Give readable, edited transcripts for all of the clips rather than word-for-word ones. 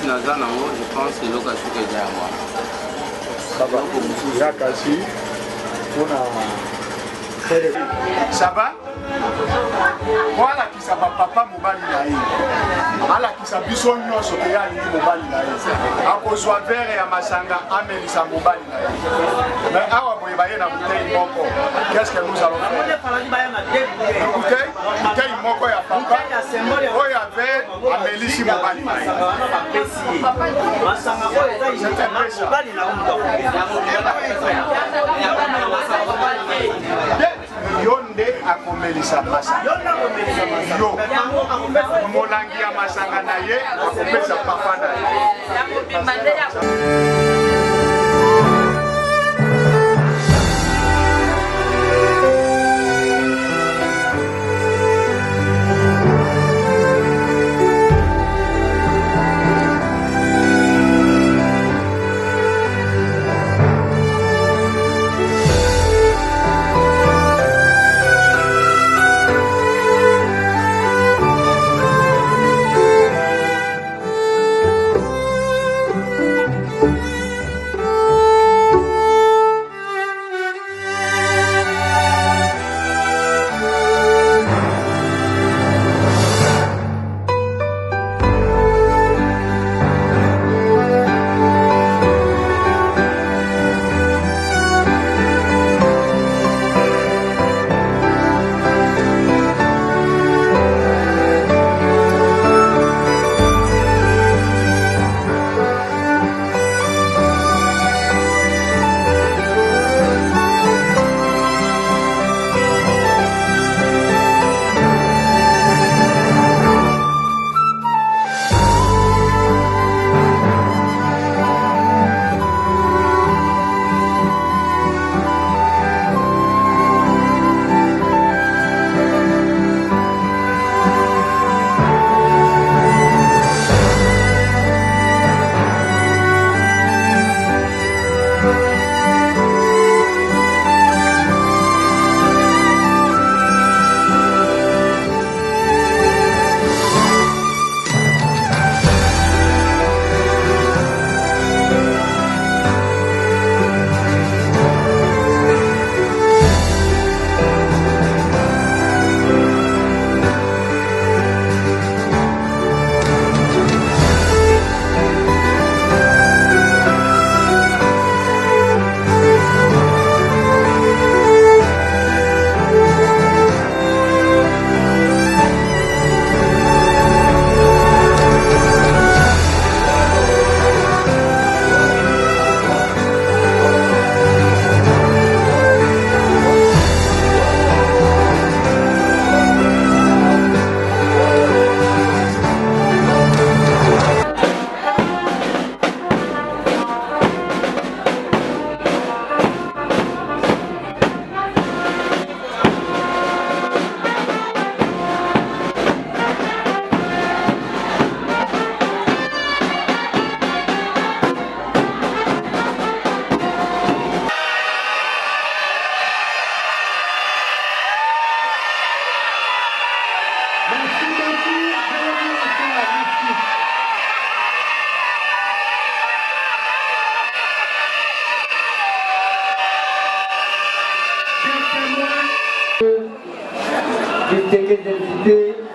je pense que l'occasion que j'ai à moi. Ça va. Ça va? Voilà qui ça va papa mobali na ye. Ala qui ça biso nyonso ke ya ni mobali na ye. Akozwa verre ya masanga amelisa mobali na ye. Mais awa boye baye na bouteille moko. Qu'est-ce que nous allons faire? Bouteille moko ya papa. Oya verre amelisi mobali na ye. Masanga oyo eza mobali na Yonde akomelisa masanga. Yo molangi ya masanga na ye akopesa papa na ye.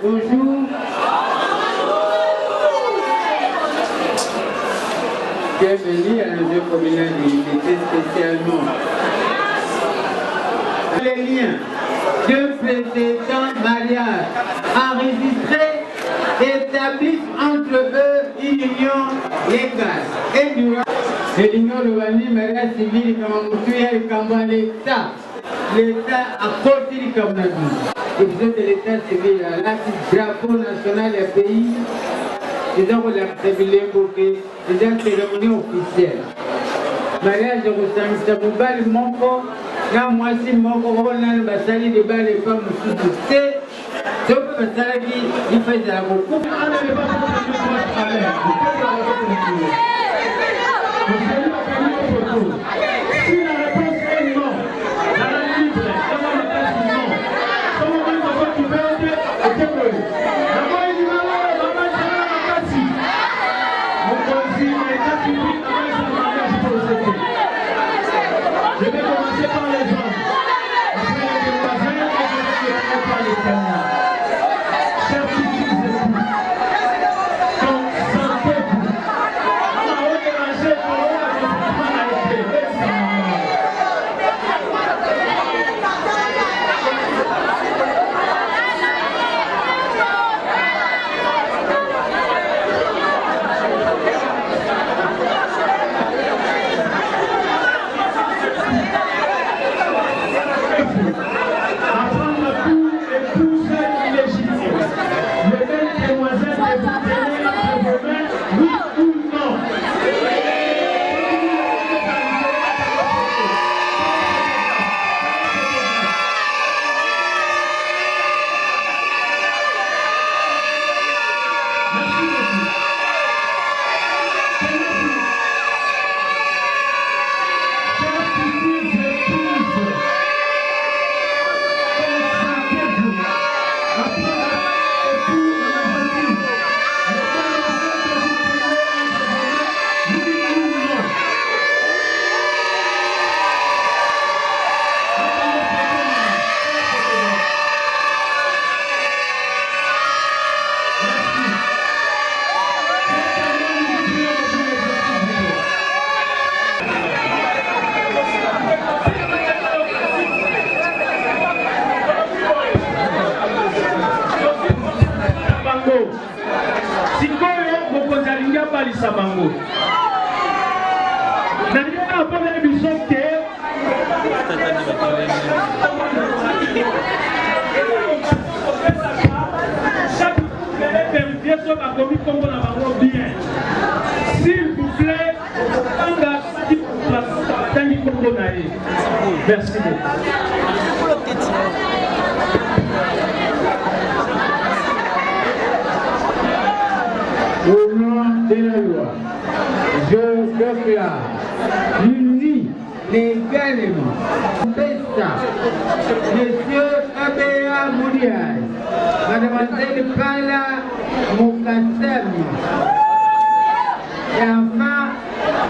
Bonjour. Bienvenue à nos deux communautés d'unité spécialement. Les liens de précédents mariages enregistrés établissent entre eux une union légale et durable. L'union de mariage civil Kamamutuya et Kamba l'État. L'État a porté le Kamanadu. Et vous êtes de l'État civil, là, c'est le drapeau national du pays. Ils ont l'accepté pour que les cérémonie officielle. Mariage de Rosamista Moubal, Moko, là, moi, si Moko, on a le basali de bas les femmes sous c'est ce que Basali, il fait de la beaucoup. S'il vous plaît, merci Au nom de la loi, je déclare unis légalement Pesta, Monsieur Abéa Mouniaï, Mademoiselle Kala Moukasami, et enfin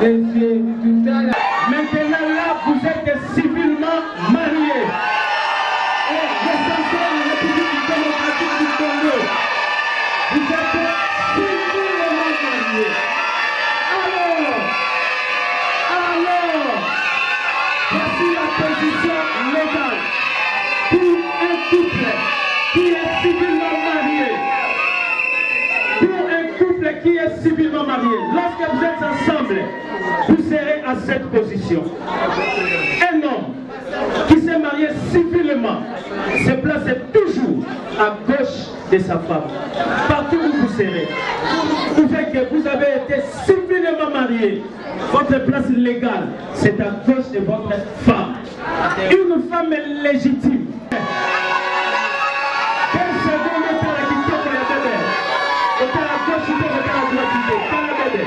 Monsieur Toutala. Maintenant là, vous êtes civilement mariés. Et l'essentiel de la République démocratique du Congo. Vous êtes civilement mariés. Alors, voici la position légale pour un couple qui est civilement marié. Pour un couple qui est civilement marié, lorsque vous êtes ensemble, vous serez à cette position. Un homme qui s'est marié civilement se place toujours à gauche de sa femme. Partout où vous serez, vous faites que vous avez été civilement marié. Votre place légale, c'est à gauche de votre femme. Une femme légitime. Quelle seconde est la question pour la bébé? Est à la gauche ou est à la droite? Pas la bébé.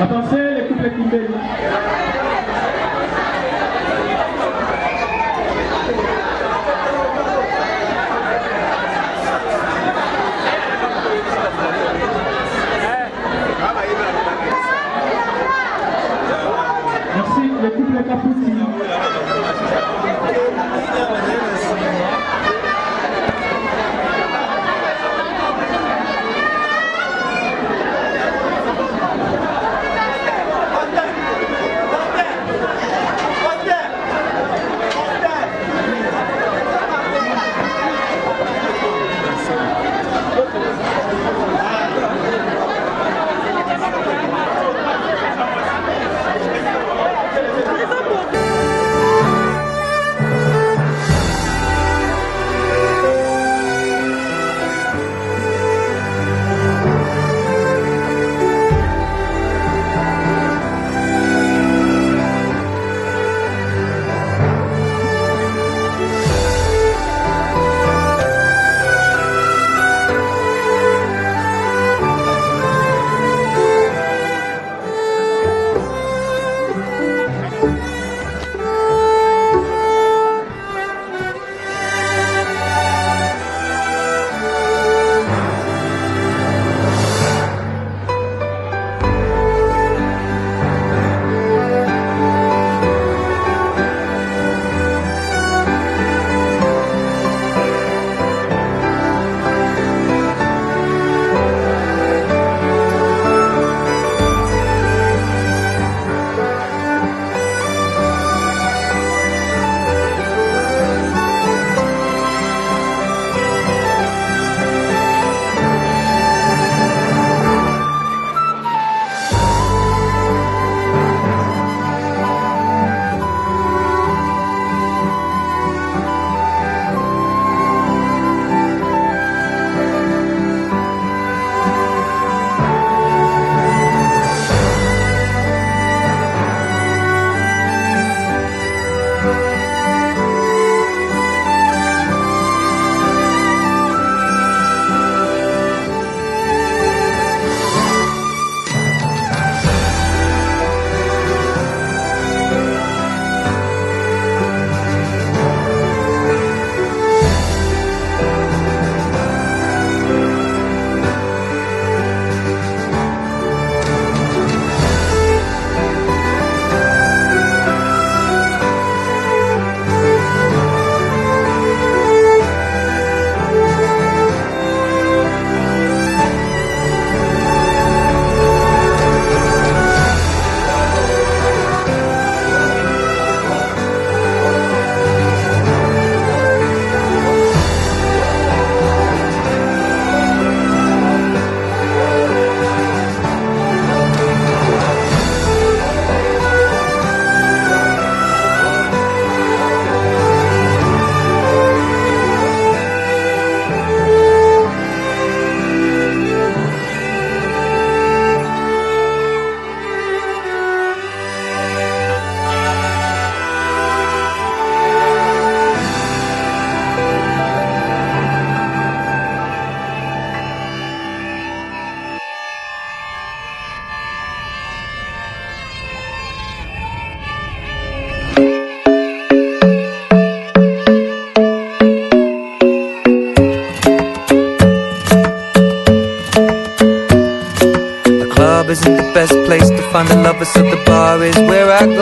Attention, les couples Kimbeli. Merci, les couples Caputi.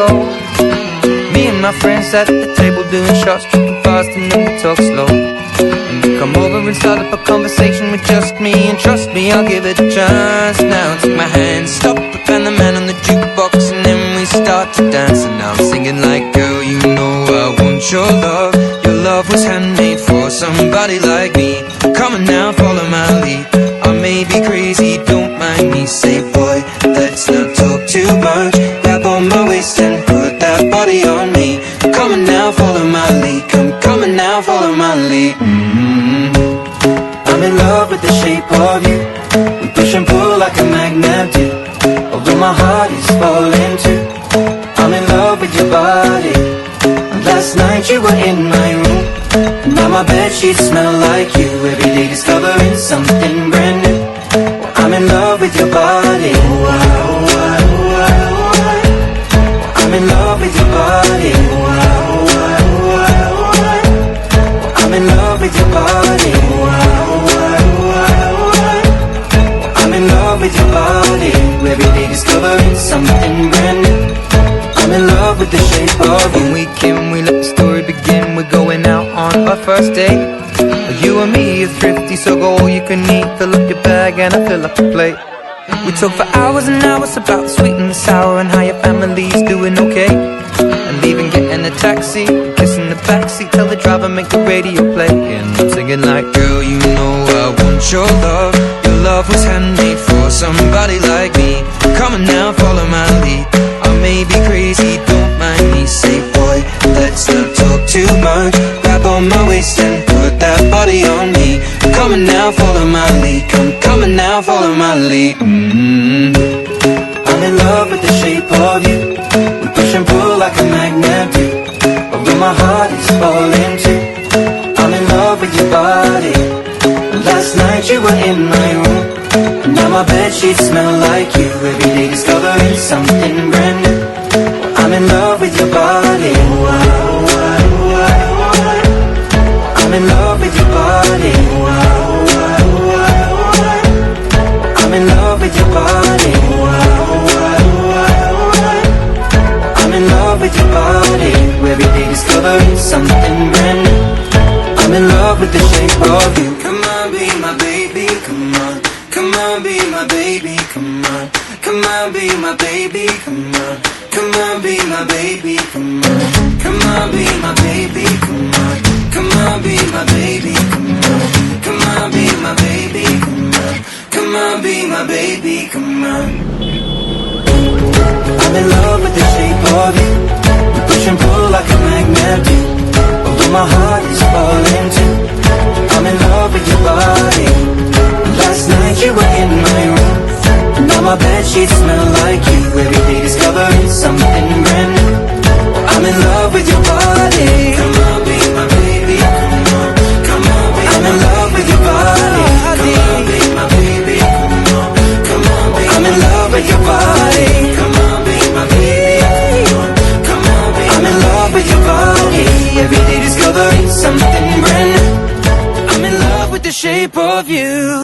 ago. Me and my friends at the table doing shots, tripping fast and then we talk slow. And you come over and start up a conversation with just me, and trust me, I'll give it a chance. Now take my hand, stop it, and the man on the jukebox, and then we start to dance. And now I'm singing like, girl, you know I want your love. Your love was handmade for somebody like me. Come on now, follow my lead. I may be crazy, don't mind me. Say, boy, let's not talk too much. Grab on my waist and put that body on me. Come on now, follow my lead. Come on now, follow my lead. I'm in love with the shape of you. We push and pull like a magnet do. Although my heart is falling too. I'm in love with your body. Last night you were in my room. Now my bedsheets smell like you. Every day discovering something brand new. I'm in love with your body. I'm in love with your body. I'm in love with your body. I'm in love with your body. Every day discovering something brand new. I'm in love with the shape of you. When we came, we let the story begin. We're going out on our first date. You and me are thrifty, so go all you can eat. Fill up your bag and I fill up the plate. We talk for hours and hours about the sweet and the sour, and how your family's doing okay. And leaving, getting a taxi, kissing the backseat, tell the driver make the radio play. And I'm singing like, girl, you know I want your love. Your love was handmade for somebody like me. Come on now, follow my lead. I may be crazy, don't mind me. Say, boy, let's not talk too much. Grab on my waist and put that body on me. Come on now, follow my lead. Come on now, follow my lead. I'm in love with the shape of you. We push and pull like a magnet do. Although my heart is falling too. I'm in love with your body. Last night you were in my room. Now my bedsheets smell like you. Every day discovering something brand new. I'm in love with your body. I'm in love with your body. I'm in love with your body. I'm in love with your body. Every day discovering something brand new. I'm in love with the shape of you. Come on, be my baby, come on. Come on, be my baby, come on. Come on, be my baby, come on. Come on, be my baby, come on. Come on, be my baby, come on. Come on, be my baby, come on. Come on, be my baby, come on. Come on, be my baby, come on. I'm in love with the shape of you. We push and pull like a magnet do. Although my heart is falling too. I'm in love with your body. Last night you were in my room. Now my bedsheets smell like you. Every day discovering something brand new. I'm in love with your body. Come on, be my baby. Come on, come on, be I'm in love with your body. Come on, be my baby. Come on, come on, be I'm in love with your body. Come on, be my baby. Come on, come on, be I'm in love with your body. Every day discovering something brand new. I'm in love with the shape of you.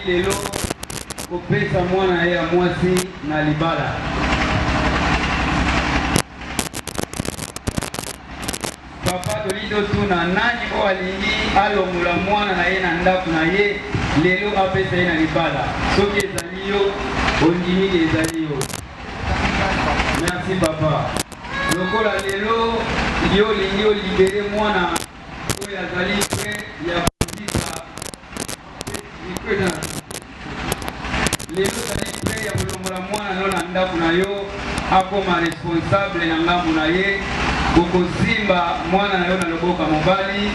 lelo kopesa mwana ye ya mwasi na libala. Papa tolido tuna nani o alingi alongola mwana na ye na ndako na ye lelo apesa ye na libala. Soki ezali yo ondimi ezali yo. Merci papa. Lokola lelo yo lingi o libere mwana oyo azali pre ya kuzisa lelo azali pre ya kolongola mwana no na ndako na yo akoma responsable na ngambo na ye. Kokosimba mwana na yo na loboko mobali.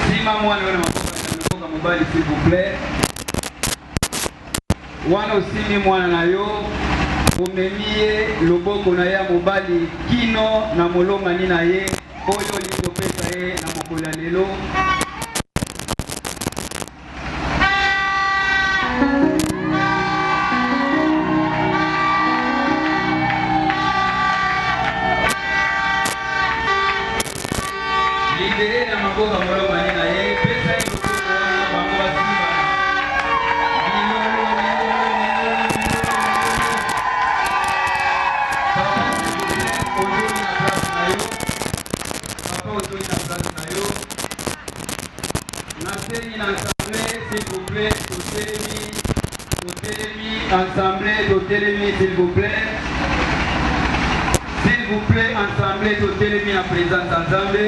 Sima mwana yo na loboko mobali s'il vous plaît. Wana osimi mwana na yo omemi ye loboko na ya mobali kino na molongani na ye oyo likopesa ye na mokolo ya lelo. Libere na maboko molongani na ye pesa ye loboko wana bango basimba. S'il vous plaît, ensemble, s'il vous plaît. S'il vous plaît, ensemble, Totelemi en présence ensemble.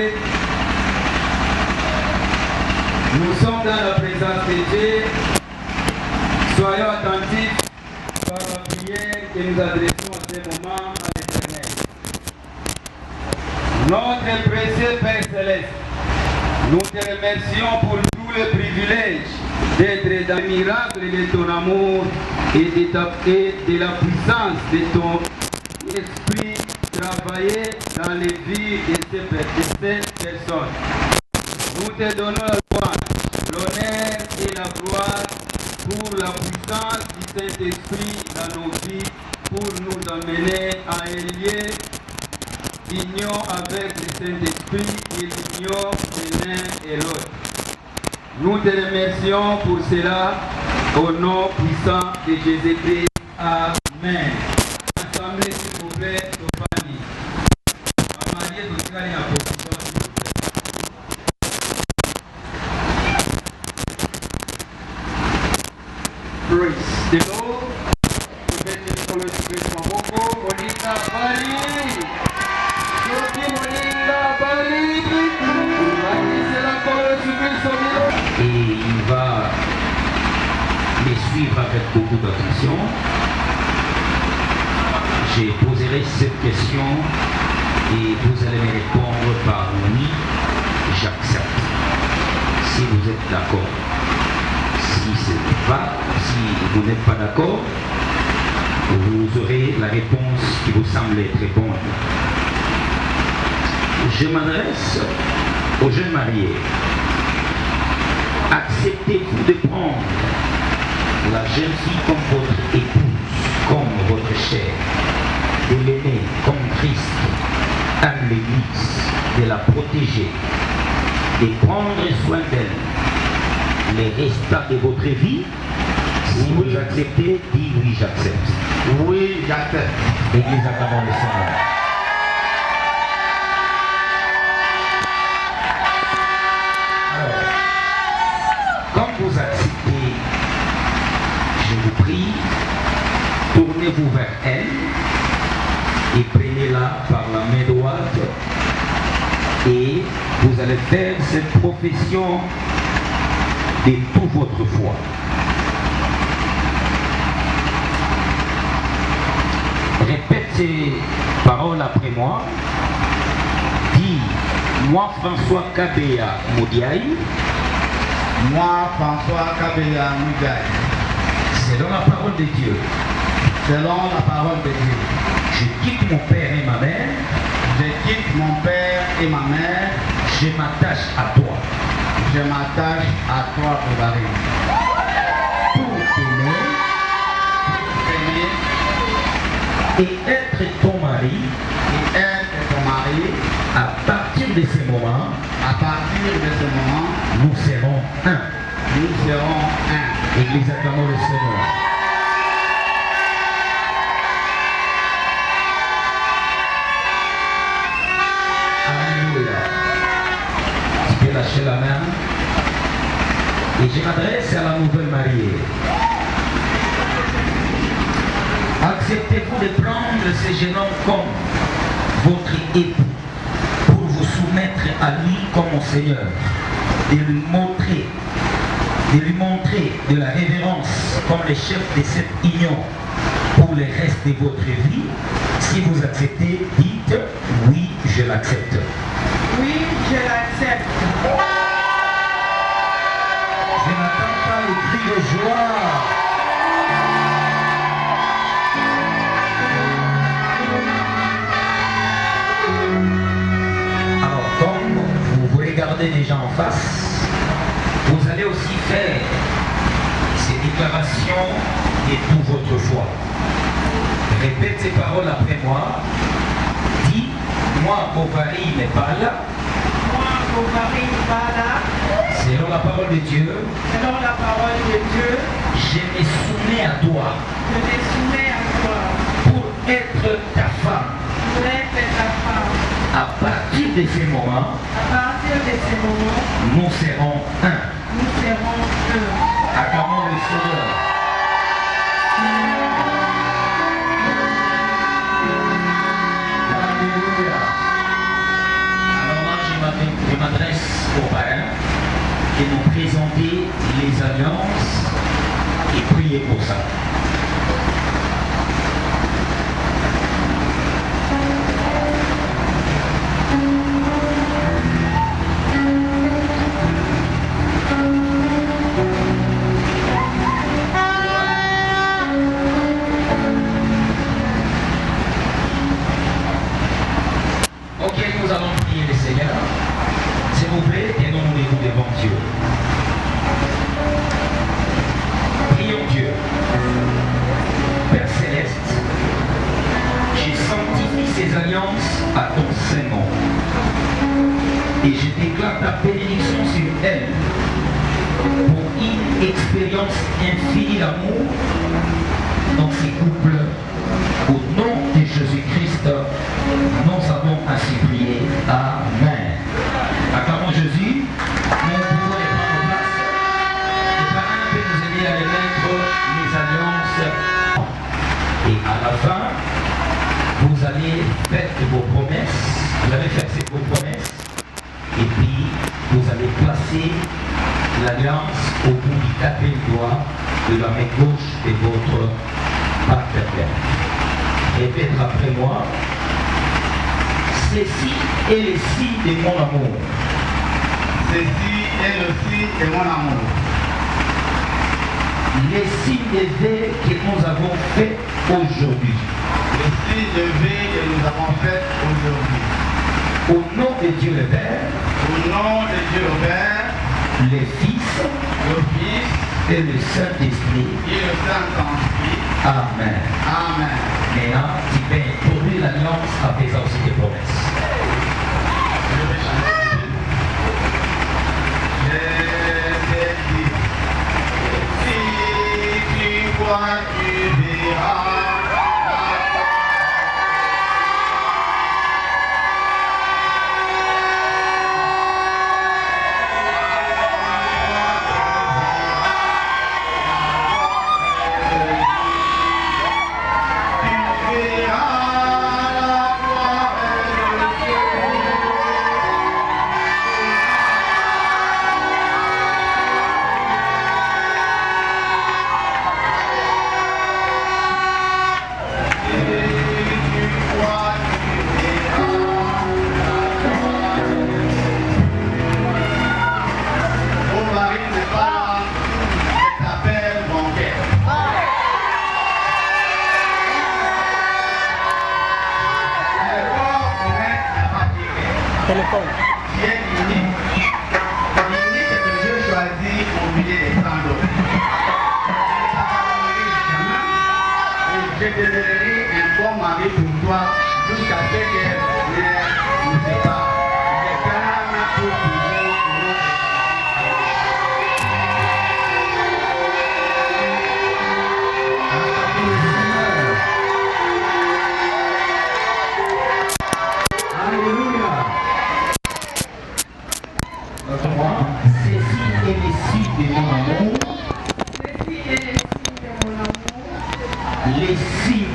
Nous sommes dans la présence de Dieu. Soyons attentifs par la prière que nous adressons à ce moment à l'Éternel. Notre précieux Père Céleste, nous te remercions pour tout le privilège d'être dans le miracle de ton amour et de la puissance de ton esprit travailler dans les vies de cette personne. Nous te donnons la gloire, l'honneur et la gloire pour la puissance du Saint-Esprit dans nos vies, pour nous amener à un lieu d'union avec le Saint-Esprit et l'union de l'un et l'autre. Nous te remercions pour cela au nom puissant de Jésus-Christ. Amen. Assemblée, s'il vous plaît, Topani. Marie, nous allons en position, s'il vous plaît. Praise the Lord. Et il va les suivre avec beaucoup d'attention. Je poserai cette question et vous allez me répondre par oui, j'accepte. Si vous êtes d'accord. Si vous n'êtes pas d'accord, vous aurez la réponse qui vous semble être bonne. Je m'adresse aux jeunes mariés. Acceptez-vous de prendre la jeune fille comme votre épouse, comme votre chair, de l'aimer comme Christ aime l'Église, de la protéger, de prendre soin d'elle les restants de votre vie? Si oui, vous acceptez, dites oui, j'accepte. Oui, j'accepte. L'église acclamant le Seigneur. Quand vous acceptez, je vous prie, tournez-vous vers elle et prenez-la par la main droite et vous allez faire cette profession de toute votre foi. Répète ces paroles après moi. Dis, moi François Kabea Moudiaï. Moi, François Kabea Moudiaï. Selon la parole de Dieu. Selon la parole de Dieu. Je quitte mon père et ma mère. Je quitte mon père et ma mère. Je m'attache à toi. Je m'attache à toi, Obaré. Pour t'aimer et être ton mari. Et être ton mari. À partir de ce moment. À partir de ce moment. Nous serons un. Nous serons un. Église, acclamons le Seigneur. Alléluia. Tu peux lâcher la main. Et je m'adresse à la nouvelle mariée. Acceptez-vous de prendre ce jeune homme comme votre époux pour vous soumettre à lui comme au Seigneur, de lui montrer de la révérence comme le chef de cette union pour le reste de votre vie? Si vous acceptez, dites oui, je l'accepte. Oui, je l'accepte. Je n'attends pas les cris de joie. Alors, comme vous regardez les gens en face, vous allez aussi faire ces déclarations de toute votre foi. Répète ces paroles après moi. Dis, moi, Bovary n'est pas là. Moi, Bovary n'est pas là. Selon la parole de Dieu, Selon la parole de Dieu, je me soumets à toi je me soumets à toi pour être ta femme. pour être ta femme. À partir de ce moment, À partir de ce moment, nous serons un. nous serons un. Acclamons le Seigneur. Alléluia. Alors là, je m'adresse aux parrains qui nous présenter les alliances et prier pour ça. Ok, nous allons prier le Seigneur. S'il vous plaît, tenons-nous devant Dieu. Prions Dieu. Père Céleste, je sanctifie ces alliances à ton saint nom. Et je déclare ta bénédiction sur elles pour une expérience infinie d'amour dans ces couples. Au nom de Jésus-Christ, nous avons ainsi prié. Amen. Acclamons Jésus. Nous pouvons les prendre en place. Les parrains peuvent nous aider à les mettre les alliances. Et à la fin, vous allez faire vos promesses. Vous allez faire vos promesses. Et puis, vous allez placer l'alliance au bout du quatrième doigt de la main gauche de votre partenaire. Répète après moi. Ceci est le signe de mon amour. Ceci est le signe de mon amour. Les signes de veille que nous avons fait aujourd'hui. Le signe de vie que nous avons fait aujourd'hui. Au nom de Dieu le Père, Au nom de Dieu le Père, le Fils le Fils et le Saint-Esprit. et le Saint-Esprit. Amen. Amen. Maintenant, tu peux introduire l'alliance en faisant aussi des promesses. Je vais chanter. Je t'ai dit, si tu vois, tu verras. Tu verras la gloire de Dieu.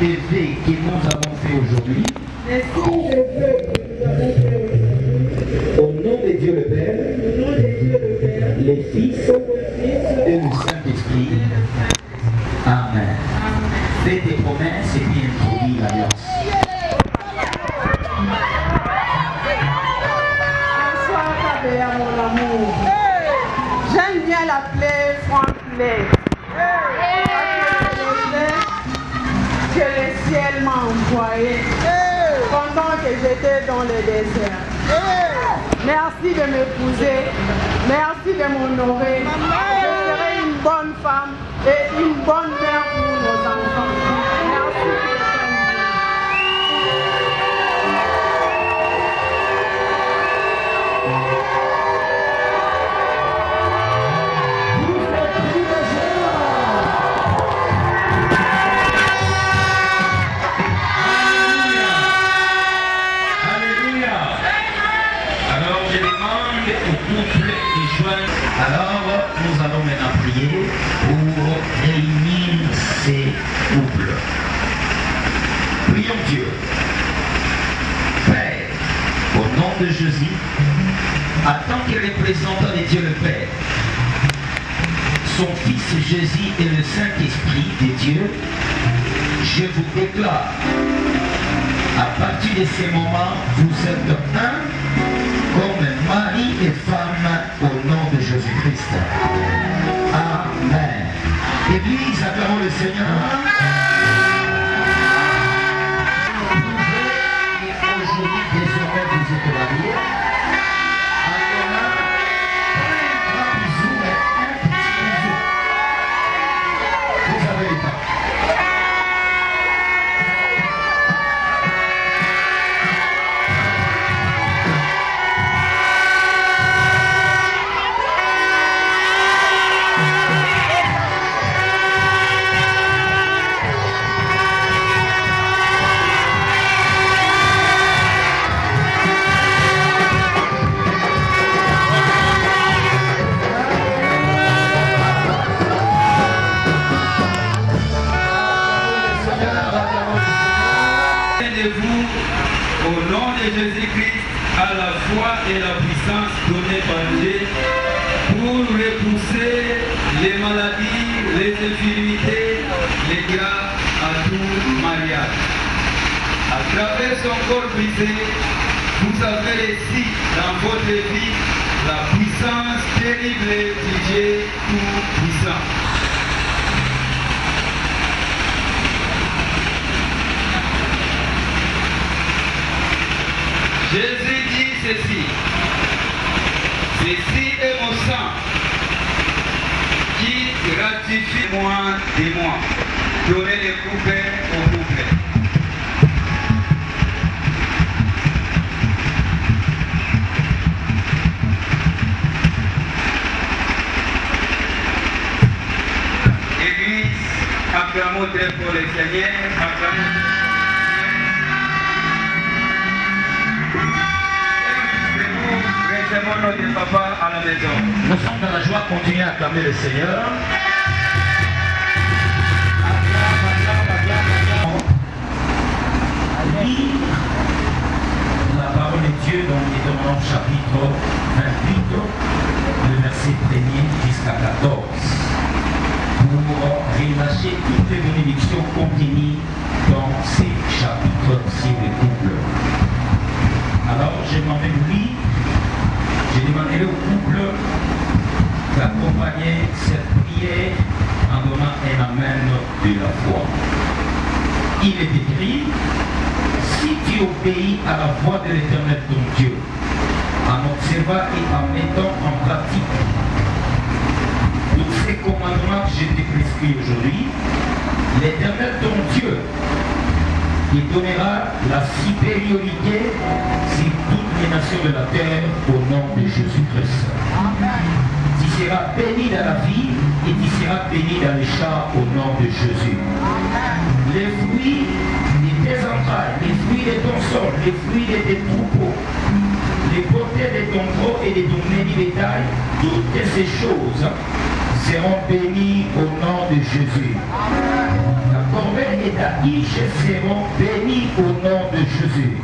élevés que nous avons fait aujourd'hui, au nom de Dieu le Père, le Fils et le Saint-Esprit. Amen. Faites des promesses et puis introduis l'alliance. Bonsoir Kabea, mon amour. J'aime bien l'appeler Franck Lay. Que le ciel m'a envoyé pendant que j'étais dans le désert. Merci de m'épouser, merci de m'honorer. Je serai une bonne femme et une bonne mère pour nos enfants. Merci. Alors, nous allons maintenant prier pour réunir ces couples. Prions Dieu. Père, au nom de Jésus, en tant que représentant de Dieu le Père, son Fils Jésus et le Saint-Esprit de Dieu, je vous déclare, à partir de ce moment, vous êtes un comme mari et femme au nom de Jésus-Christ. Amen. Église, acclamons le Seigneur. Et aujourd'hui, désormais, vous êtes mariés. Alors, pas un grand bisou, mais un petit bisou. Vous avez le temps. Au nom de Jésus-Christ, à la foi et la puissance donnée par Dieu, pour repousser les maladies, les infirmités, les grâces à tout mariage. À travers son corps brisé, vous avez ici dans votre vie la puissance terrible du Dieu tout-puissant. Jésus dit ceci, ceci est mon sang qui ratifie moi des moi. Donnez les couplets aux couplets. Église, acclamons très fort le Seigneur, acclamons. Papa à la maison. Nous sommes dans la joie, continuez à acclamer le Seigneur. Lire la parole de Dieu dans Deutéronome chapitre 28, le verset 1er jusqu'à 14, pour relâcher toutes les bénédictions contenues dans ces chapitres sur les couples. Alors, je m'emmène lui. Je demanderai au couple d'accompagner cette prière en donnant un amen de la foi. Il est écrit, si tu obéis à la voix de l'Éternel ton Dieu, en observant et en mettant en pratique tous ces commandements que je t'ai prescrits aujourd'hui, l'Éternel ton Dieu il donnera la supériorité sur toutes les nations de la terre au nom de Jésus-Christ. Tu seras béni dans la vie et tu seras béni dans les champs au nom de Jésus. Les fruits de tes entrailles, les fruits de ton sol, les fruits de tes troupeaux, les portées de ton gros et de ton menu bétail, toutes ces choses seront bénies au nom de Jésus. La Corbeil et d'Aïch seront bénis au nom de Jésus.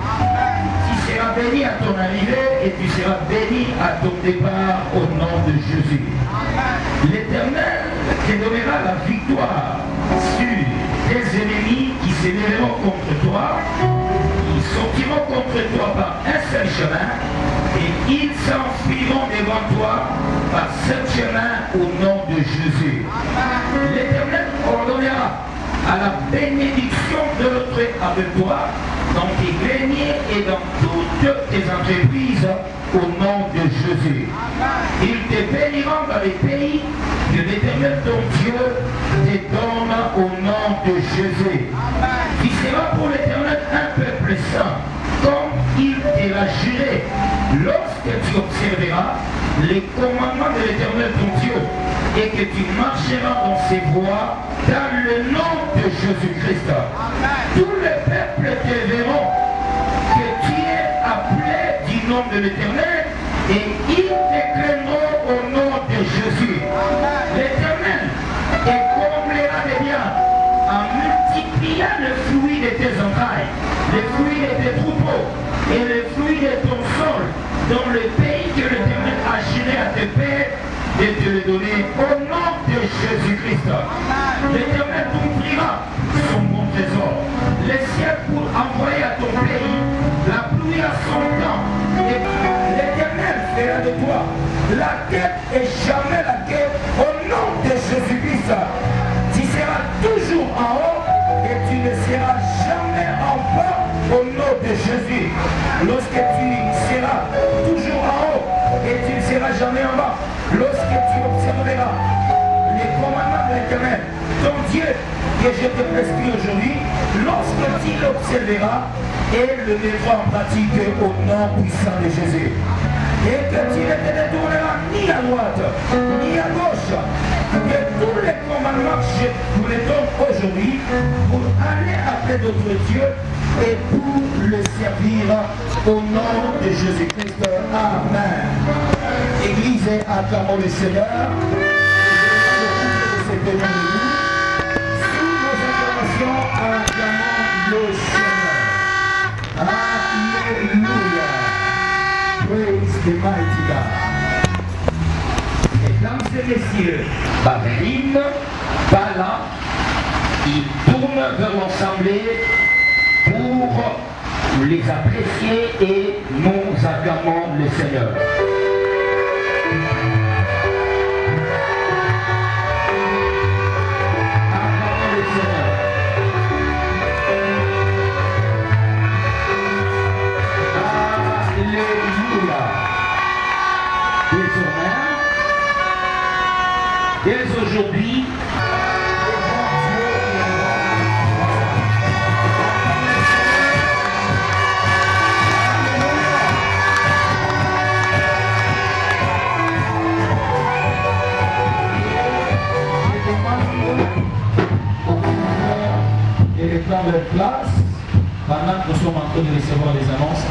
Tu seras béni à ton arrivée et tu seras béni à ton départ au nom de Jésus. L'Éternel te donnera la victoire sur tes ennemis qui s'élèveront contre toi, qui sortiront contre toi par un seul chemin, et ils s'enfuiront devant toi par seul chemin au nom de Jésus. L'Éternel ordonnera à la bénédiction de l'autre avec toi dans tes greniers et dans toutes tes entreprises au nom de Jésus. Il te bénira dans les pays que l'Éternel ton Dieu te donne au nom de Jésus. Tu seras pour l'Éternel un peuple saint, comme il te l'a juré, lorsque tu observeras les commandements de l'Éternel ton Dieu et que tu marcheras dans ses voies dans le nom de Jésus-Christ. Tous les peuples te verront que tu es appelé du nom de l'Éternel et ils te craindront au nom de Jésus. L'Éternel te comblera de biens en multipliant le fruit de tes entrailles, le fruit de tes troupeaux et le fruit de ton sol dans le pays que l'Éternel a juré à tes pères de te le donner au nom de Jésus-Christ. L'Éternel t'ouvrira son bon trésor, le ciel pour envoyer à ton pays la pluie à son temps. Et l'Éternel fera de toi la tête et jamais la tête au nom de Jésus-Christ. Tu seras toujours en haut et tu ne seras jamais en bas au nom de Jésus. Lorsque tu seras toujours en haut et tu ne seras jamais en bas, lorsque tu observeras les commandements de l'Éternel, ton Dieu, que je te prescris aujourd'hui, lorsque tu l'observeras et le mettras en pratique au nom puissant de Jésus. Et que tu ne te détourneras ni à droite, ni à gauche, de tous les commandements que je vous les donne aujourd'hui pour aller après d'autres dieux et pour le servir au nom de Jésus-Christ. Amen. Église, acclamons le Seigneur. Sous nos acclamations, acclamons le Seigneur. Alléluia. Praise the mighty God. Mesdames et messieurs, Baveline, Bala, ils tournent vers l'Assemblée pour les apprécier et nous acclamons le Seigneur. Dès aujourd'hui, et de prendre leur place pendant que nous sommes en train de recevoir les annonces.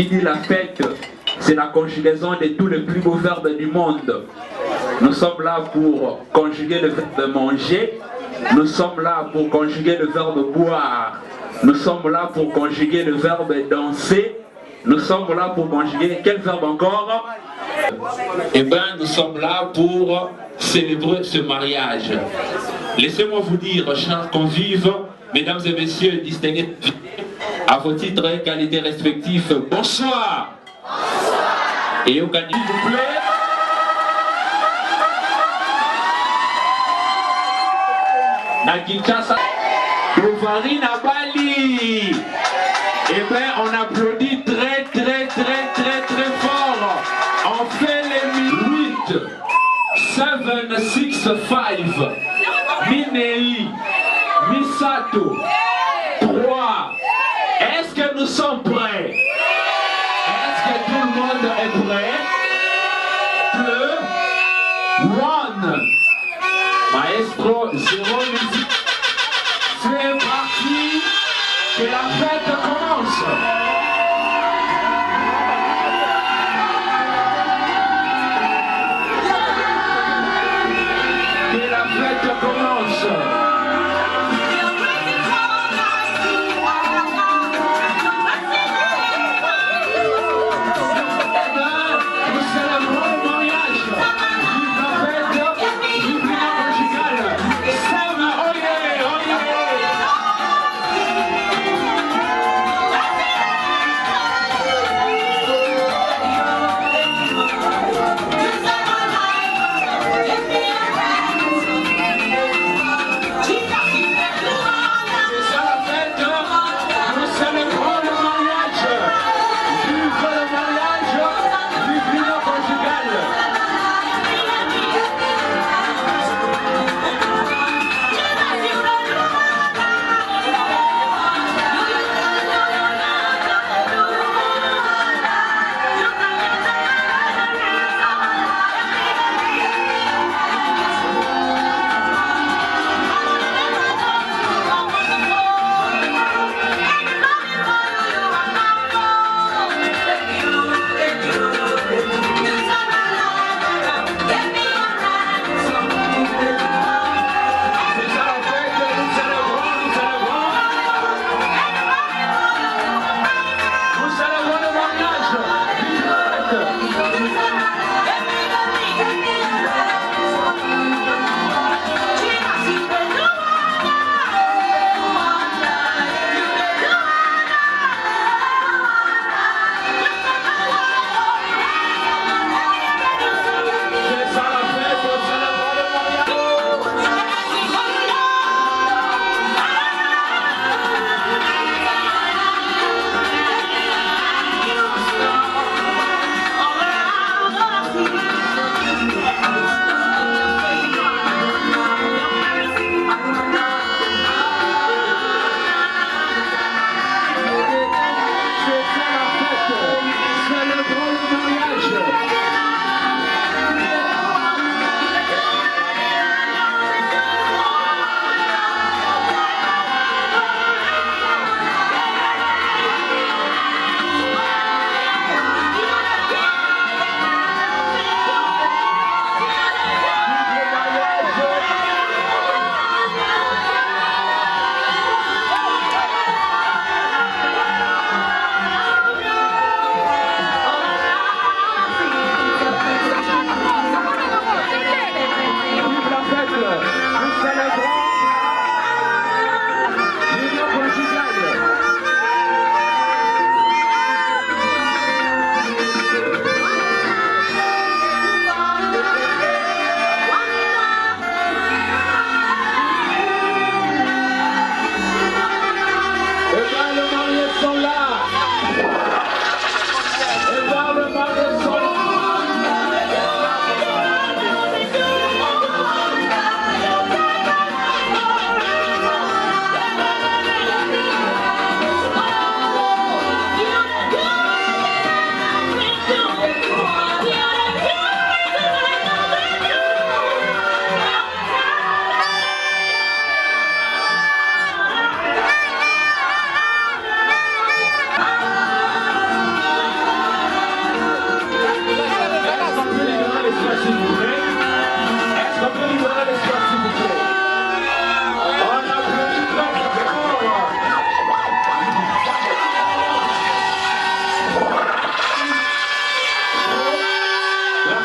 Qui dit la fête, c'est la conjugaison de tous les plus beaux verbes du monde. Nous sommes là pour conjuguer le verbe manger. Nous sommes là pour conjuguer le verbe boire. Nous sommes là pour conjuguer le verbe danser. Nous sommes là pour conjuguer quel verbe encore? Eh bien, nous sommes là pour célébrer ce mariage. Laissez-moi vous dire, chers convives, mesdames et messieurs, distingués à vos titres et qualités respectifs, bonsoir. Et au gagnant, s'il vous plaît. Na Kinshasa, Bovary na Bali. Eh bien, on applaudit très fort. On fait les 8, 7, 6, 5. Minei, Misato, 3. Est-ce que nous sommes prêts? Est-ce que tout le monde est prêt? 2, 1. Maestro, 0 musique. C'est parti. Que la fête commence. Que la fête commence.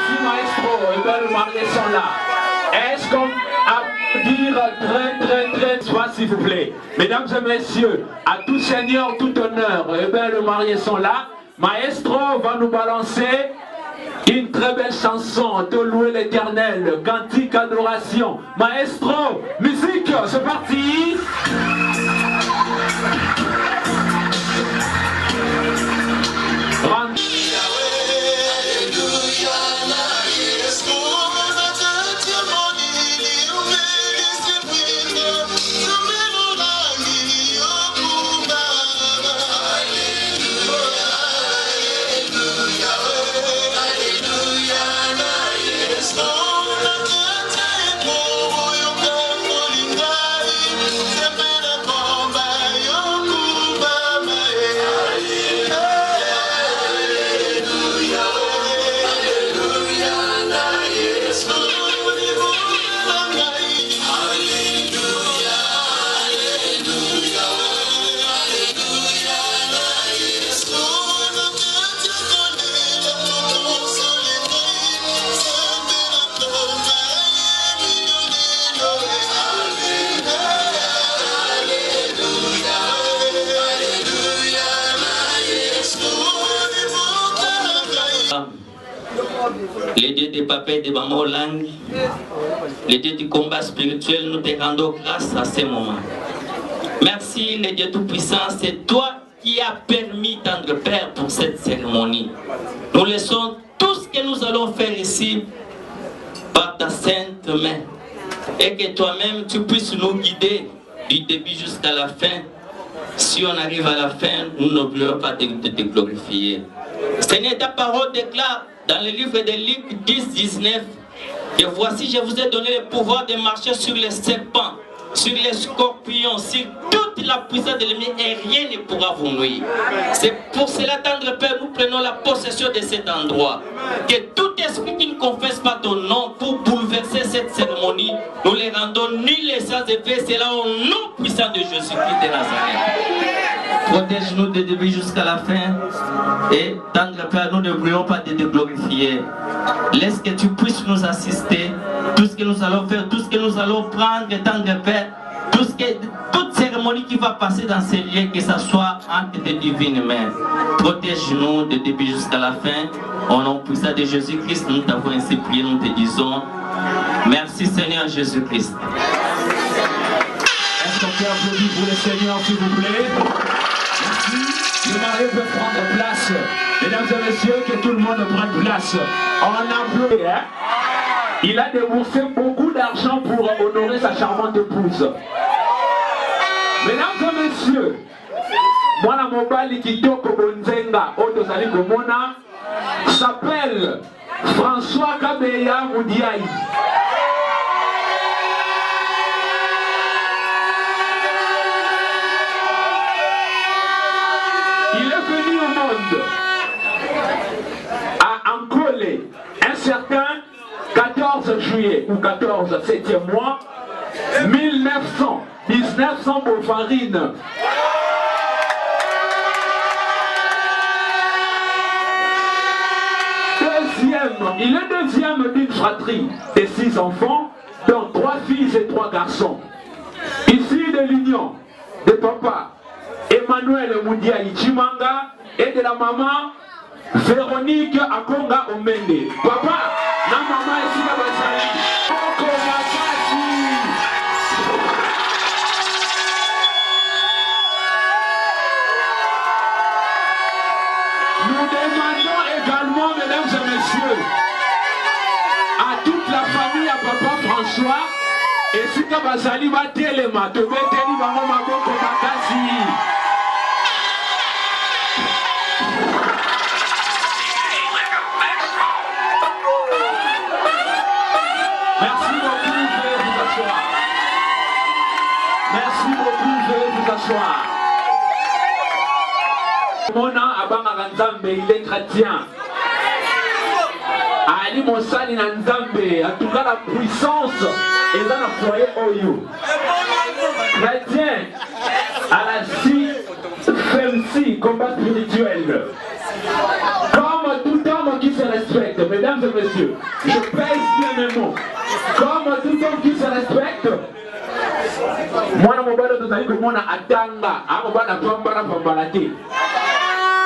Merci maestro. Et bien les mariés sont là. Est-ce qu'on a dire très sois s'il vous plaît. Mesdames et messieurs, à tout seigneur, tout honneur. Et bien les mariés sont là. Maestro va nous balancer une très belle chanson de louer l'éternel, cantique, adoration. Maestro, musique, c'est parti. Les dieux des papas et des mamans langues, les dieux du combat spirituel, nous te rendons grâce à ces moments. Merci les dieux tout-puissants, c'est toi qui as permis, tendre Père, pour cette cérémonie. Nous laissons tout ce que nous allons faire ici par ta sainte main. Et que toi-même tu puisses nous guider du début jusqu'à la fin. Si on arrive à la fin, nous n'oublions pas de te glorifier. Seigneur, ta parole déclare dans le livre de Luc 10, 19, et voici, je vous ai donné le pouvoir de marcher sur les serpents, sur les scorpions, sur toute la puissance de l'ennemi, et rien ne pourra vous nuire. C'est pour cela, tendre Père, nous prenons la possession de cet endroit. Que tout esprit qui ne confesse pas ton nom pour bouleverser cette cérémonie, nous les rendons nuls et sans effet. C'est là au nom puissant de Jésus-Christ de Nazareth. Protège-nous de début jusqu'à la fin. Et tendre Père, nous ne voulons pas de te glorifier. Laisse que tu puisses nous assister. Tout ce que nous allons faire, tout ce que nous allons prendre, tendre Père, toute cérémonie qui va passer dans ces lieux, que ça soit entre tes divines mains. Protège-nous de début jusqu'à la fin. Au nom puissant de Jésus-Christ, nous t'avons ainsi prié, nous te disons merci Seigneur Jésus-Christ. Est-ce qu'on peut applaudir pour le Seigneur, s'il vous plaît? Merci. Le marié peut prendre place. Mesdames et messieurs, que tout le monde prenne place. On applaudit, hein? Il a déboursé beaucoup d'argent pour honorer sa charmante épouse. Mesdames et messieurs, moi la mobile kitoko bonzenga otozali komona s'appelle François Kabeya Moudiaï. Il est venu au monde à Ancolé un certain 14 juillet ou 14 7e mois 1900 Beaufarine. Il est deuxième d'une fratrie de 6 enfants, dont 3 filles et 3 garçons. Issu de l'union de papa Emmanuel Moudiaï Chimanga et de la maman Véronique Akonga Omende. Papa, la maman est ici à Nous demandons également, mesdames et messieurs, à toute la famille, à papa François, et si Kabazali va téléma, te mettez bango maboko makasi. Merci beaucoup, veuillez vous asseoir. Merci beaucoup, veuillez vous asseoir. Mona abanga Nzambe, il est chrétien. Ali Monsali na Nzambe, en tout cas la puissance est dans le foyer Oyo. Chrétien à la FEMC, combat spirituel. Comme tout homme qui se respecte, mesdames mesdames et messieurs, je pèse bien mes mots. Comme tout homme qui se respecte, moi, je suis atanga,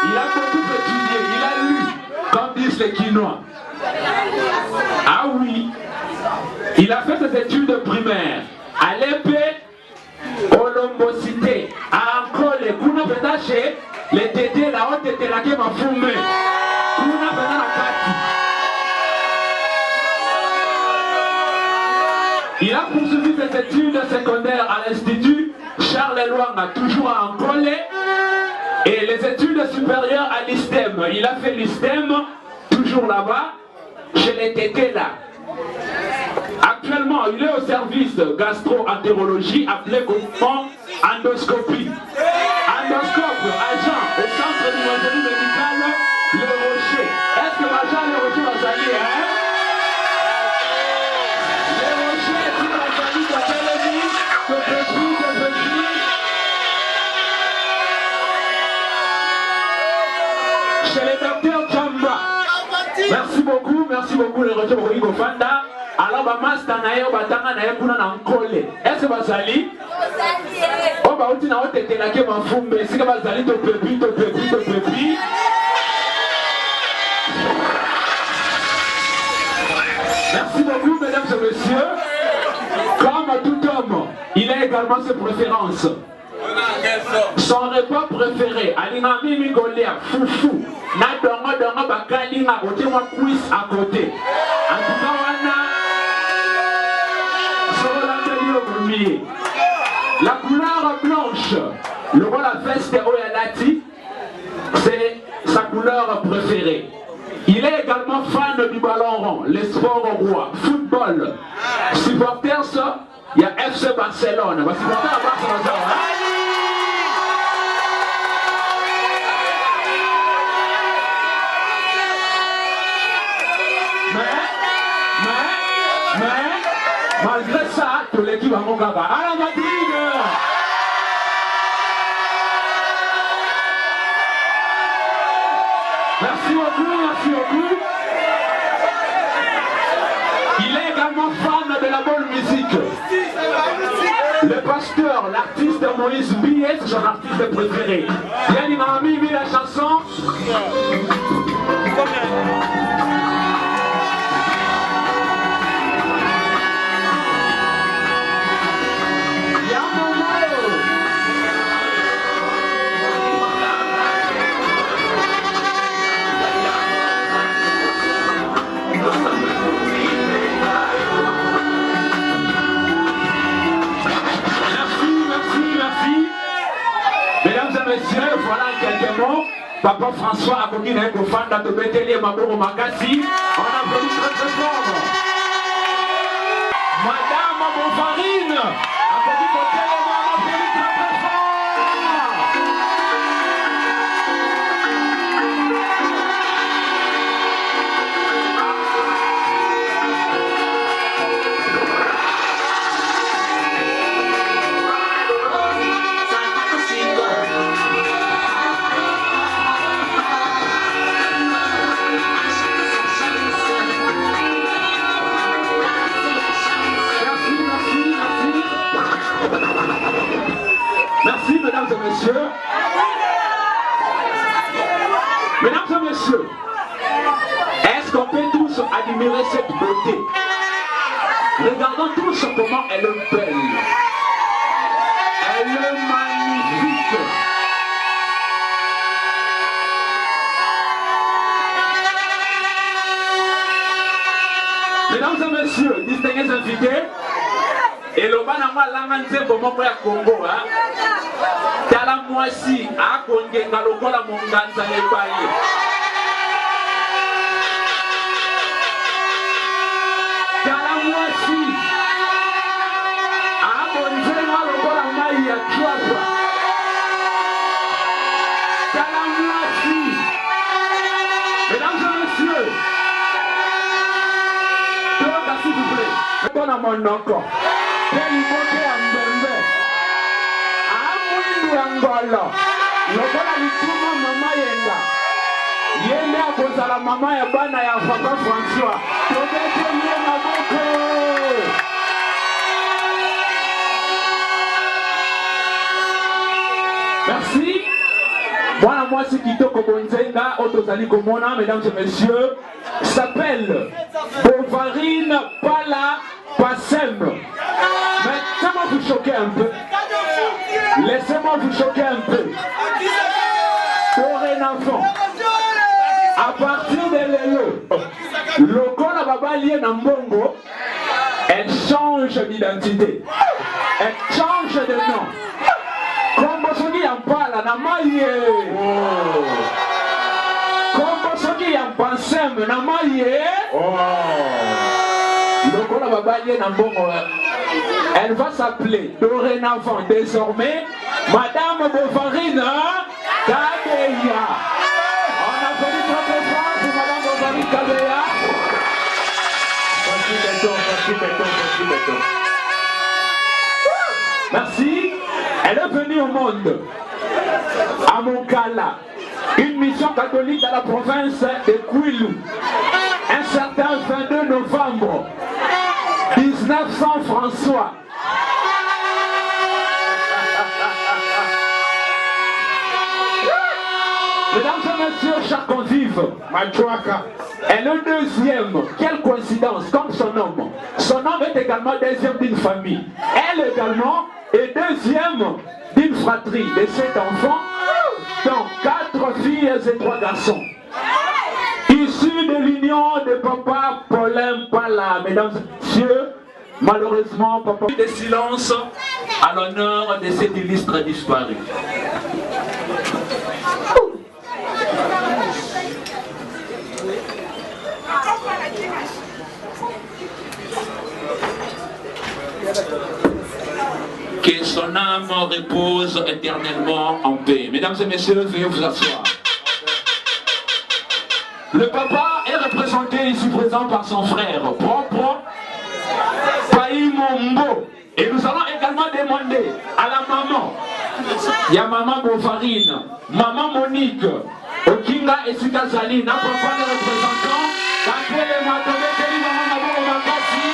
il a beaucoup étudié, il a lu, comme disent les Quinois. Ah oui, il a fait ses études primaires à l'épée, au Lombocité, à Ankole, Kuna Pedache, les tétés, la haute tété, la qui m'a fumé, Kuna Pedache. Il a poursuivi ses études secondaires à l'Institut Charles Luanga, toujours à Ankole, et les études supérieures à l'ISTEM. Il a fait l'ISTEM, toujours là-bas, chez les tétés là. Actuellement, il est au service de gastro-entérologie appelé comment endoscopie. Endoscope, agent au centre d'imagerie médicale Le Rocher. Est-ce que l'agent Le Rocher va salir, hein? Le Rocher, tu vas salir de Télémi, de Petit. Chez les docteurs Chamba. Merci beaucoup le Rocher Bokiko Fanda. Alors, ma master nae batanga nae kuna na Ankole. Est-ce que bazali? Oh bah uti na ote telake mafumbe. Est-ce que bazali to pepi. Merci beaucoup mesdames et messieurs. Comme tout homme, il a également ses préférences. Son repas préféré, alima mimi golia, foufou, na dongo bakalinga, ote moi cuisse à côté. En tout cas, la couleur blanche, le roi la veste Oyalati, c'est sa couleur préférée. Il est également fan du ballon rond, les sports roi, football. Supporters, il y a FC Barcelone. Supporters à Barcelone. Mais, malgré ça, toute l'équipe à Mongaba. À la Madrid! Merci beaucoup. Il est également fan de la bonne musique. Le pasteur, l'artiste Moïse Billet, c'est son artiste préféré. Bien, il m'a mis la chanson. Messieurs, voilà quelques mots. Papa François a connu un peu fan de Béthélie et Maboro Makassi. On applaudit très fort. Madame Bonfarine a connu Béthélie et on applaudit très fort. Merci, mesdames et messieurs. Mesdames et messieurs, est-ce qu'on peut tous admirer cette beauté? Regardons tous comment elle est belle. Elle est magnifique. Mesdames et messieurs, distingués invités, et le banama langanze bomoko ya Congo, tala mwasi akonge ngalokola monganza lebaye. Tala mwasi akonge ngalokola mai ya kiapa. Tala mwasi. Mesdames et messieurs, toka s'il vous plaît. Bon à mon encore. Angolo, lokola lituma mama yenga. Yende akoza la maman ya bana ya Papa François. Tobete ye maboko. Merci. Voilà, moi, c'est Kitoko Bonzenga, Otozali Komona, mesdames et messieurs, s'appelle Bovarine Pala Passem. Mais laissez-moi vous choquer un peu. Laissez-moi vous choquer un peu. Dorénavant, à partir de l'élo, Lokola Babali Nambongo, elle change d'identité. Elle change de nom. Kombo soki ya mpala na maye. Kombo soki ya mpansem na maye. Lokola Babali Nambongo, elle va s'appeler dorénavant, désormais, Madame Bovarine Kabeya. On applaudit très fort pour Madame Bovarine Kabeya. Merci. Elle est venue au monde à Moncala, une mission catholique dans la province de Kwilu. Un certain 22 novembre 1900 François. Mesdames et messieurs, chers convives, elle est deuxième. Quelle coïncidence, comme son nom. Son nom est également deuxième d'une famille. Elle également est deuxième d'une fratrie de 7 enfants, dont 4 filles et 3 garçons. Issus de l'union de Papa Paulin Pala. Mesdames et messieurs, malheureusement, Papa de silence à l'honneur de cet illustre disparu. Que son âme repose éternellement en paix. Mesdames et messieurs, veuillez vous asseoir. Le papa est représenté ici présent par son frère propre, Paï Mombo. Et nous allons également demander à la maman, il y a maman Bovarine, maman Monique, Okinga et Sikazali, n'a pas de représentants, d'après les matomés, maman Mabo Makasi.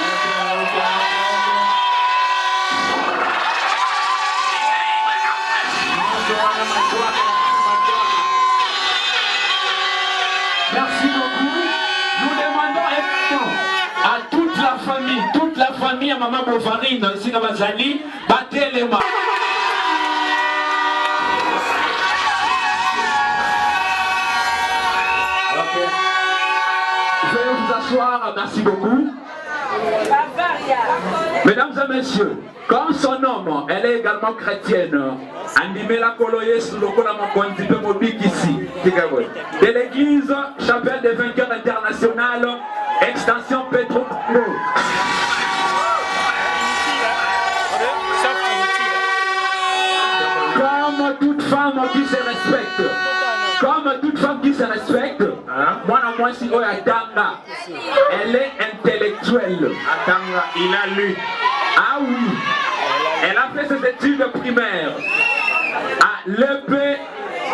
Merci beaucoup. Nous demandons également à toute la famille à Maman Bovarine, ici dans Bazali, battez les mains. Veuillez vous asseoir, merci beaucoup. Mesdames et messieurs, comme son nom, elle est également chrétienne. Andimela Koloye Sulokona Mokondi Mobik ici. De l'église Chapelle des Vainqueurs Internationale, extension Petro. Comme toute femme qui se respecte, moi non moi si Atanga, elle est intellectuelle. Atanga, il a lu. Ah oui, elle a fait ses études primaires à l'EP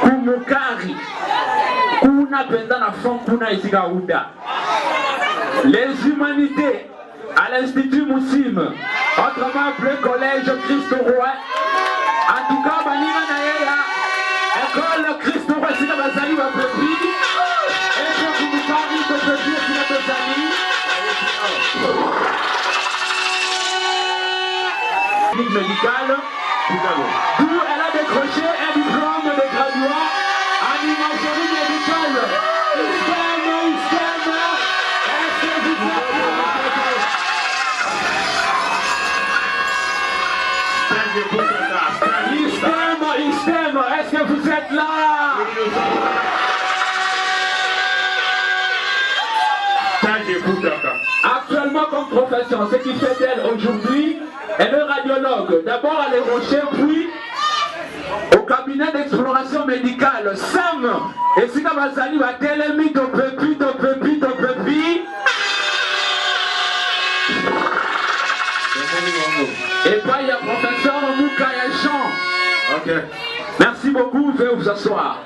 Kumukari. Kuna Pendana Fond Kuna Isigaouda. Les humanités à l'Institut Moussim, autrement appelé Collège Christ-Roi. En tout cas, Banina Naïa, École Christ-Roi, c'est la Bazali va Pepi. Et que Kumukari, que Pepi, c'est la Bazali. Médicale, d'où elle a décroché un diplôme de graduat en imagerie médicale. Istem, est-ce que vous êtes là? Actuellement comme profession, ce qui fait d'elle aujourd'hui, elle est radiologue. D'abord à Les Rochers, puis au cabinet d'exploration médicale, SAM. Et si comme Azali va télémi, topepi. Et puis il y a professeur Moukaya Jean. Ok. Merci beaucoup, veuillez vous asseoir.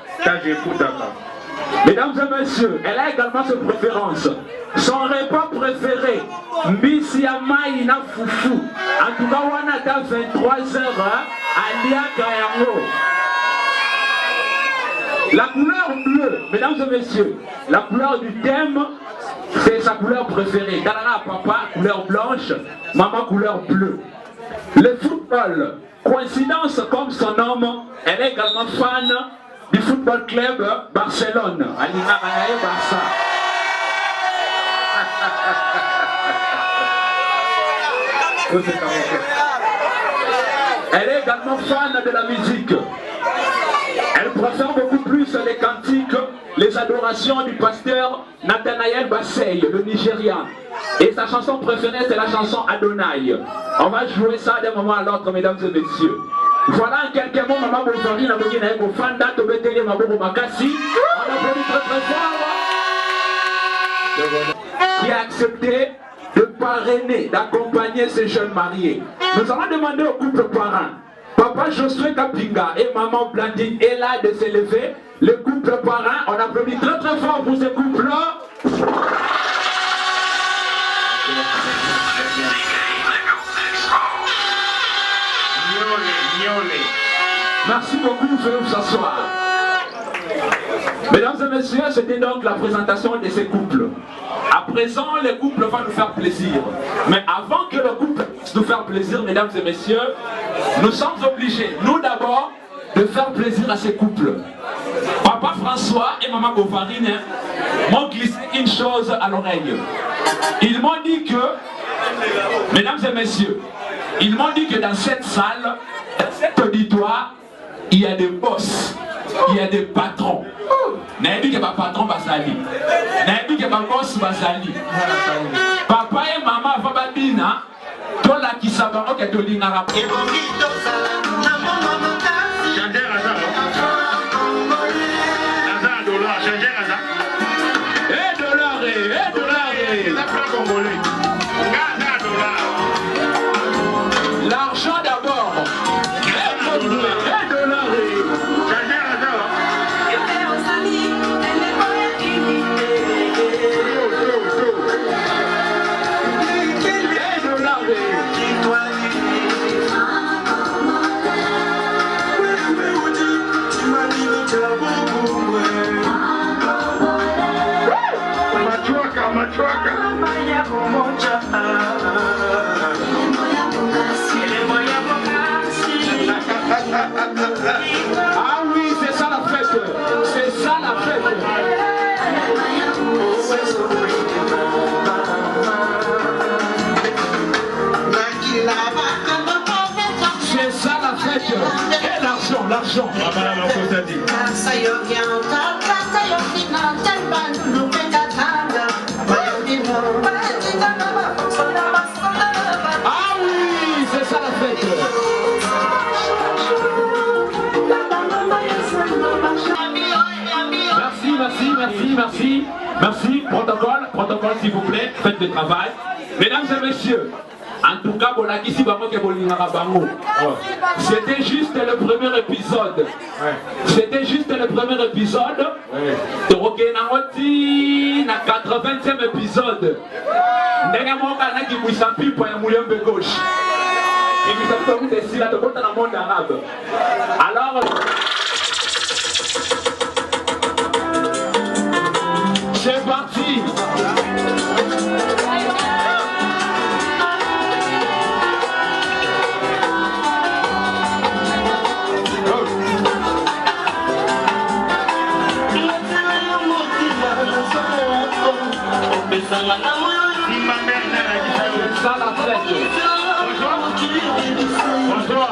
Mesdames et messieurs, elle a également ses préférences. Son repas préféré, mbisi ya mai na fufu. En tout cas, on a 23h à Liaka yango. La couleur bleue, mesdames et messieurs, la couleur du thème, c'est sa couleur préférée. Kanana papa, couleur blanche, maman, couleur bleue. Le football, coïncidence comme son nom, elle est également fan du football club Barcelone. Barça. Elle est également fan de la musique. Elle préfère beaucoup plus les cantiques, les adorations du pasteur Nathanaël Bassey, le Nigérian. Et sa chanson préférée, c'est la chanson Adonai. On va jouer ça d'un moment à l'autre, mesdames et messieurs. Voilà en quelques mots, maman Bozori, la Bogina Eko Fanda, Tobetele, Maboro Makassi. On applaudit très très fort. Qui a accepté de parrainer, d'accompagner ces jeunes mariés. Nous allons demander au couple parrain. Papa Josué Kapinga et maman Blandine est là de s'élever. Le couple parrain, on applaudit très très fort pour ce couple-là. Merci beaucoup, veuillez vous asseoir. Mesdames et messieurs, c'était donc la présentation de ces couples. À présent, le couple va nous faire plaisir. Mais avant que le couple puisse nous faire plaisir, mesdames et messieurs, nous sommes obligés, nous d'abord, de faire plaisir à ces couples. Papa François et maman Govarine m'ont glissé une chose à l'oreille. Ils m'ont dit que, mesdames et messieurs, ils m'ont dit que dans cette salle, dans cet auditoire, il y a des boss, il y a des patrons. Naïbi que ma patron basali, naïbi que ma boss basali. Papa et maman Fabadina, tola qui savent que tu lis n'ara. L'argent d'abord. Ah oui, c'est ça la fête. C'est ça la fête. C'est ça la fête. Et l'argent, l'argent. Ah oui, c'est ça la fête. Merci. Protocole s'il vous plaît, faites le travail. Mesdames et messieurs, en tout cas, c'était juste le premier épisode. C'était juste le premier épisode. Na 80e épisode. Alors, c'est parti. Ça la fête. Bonsoir.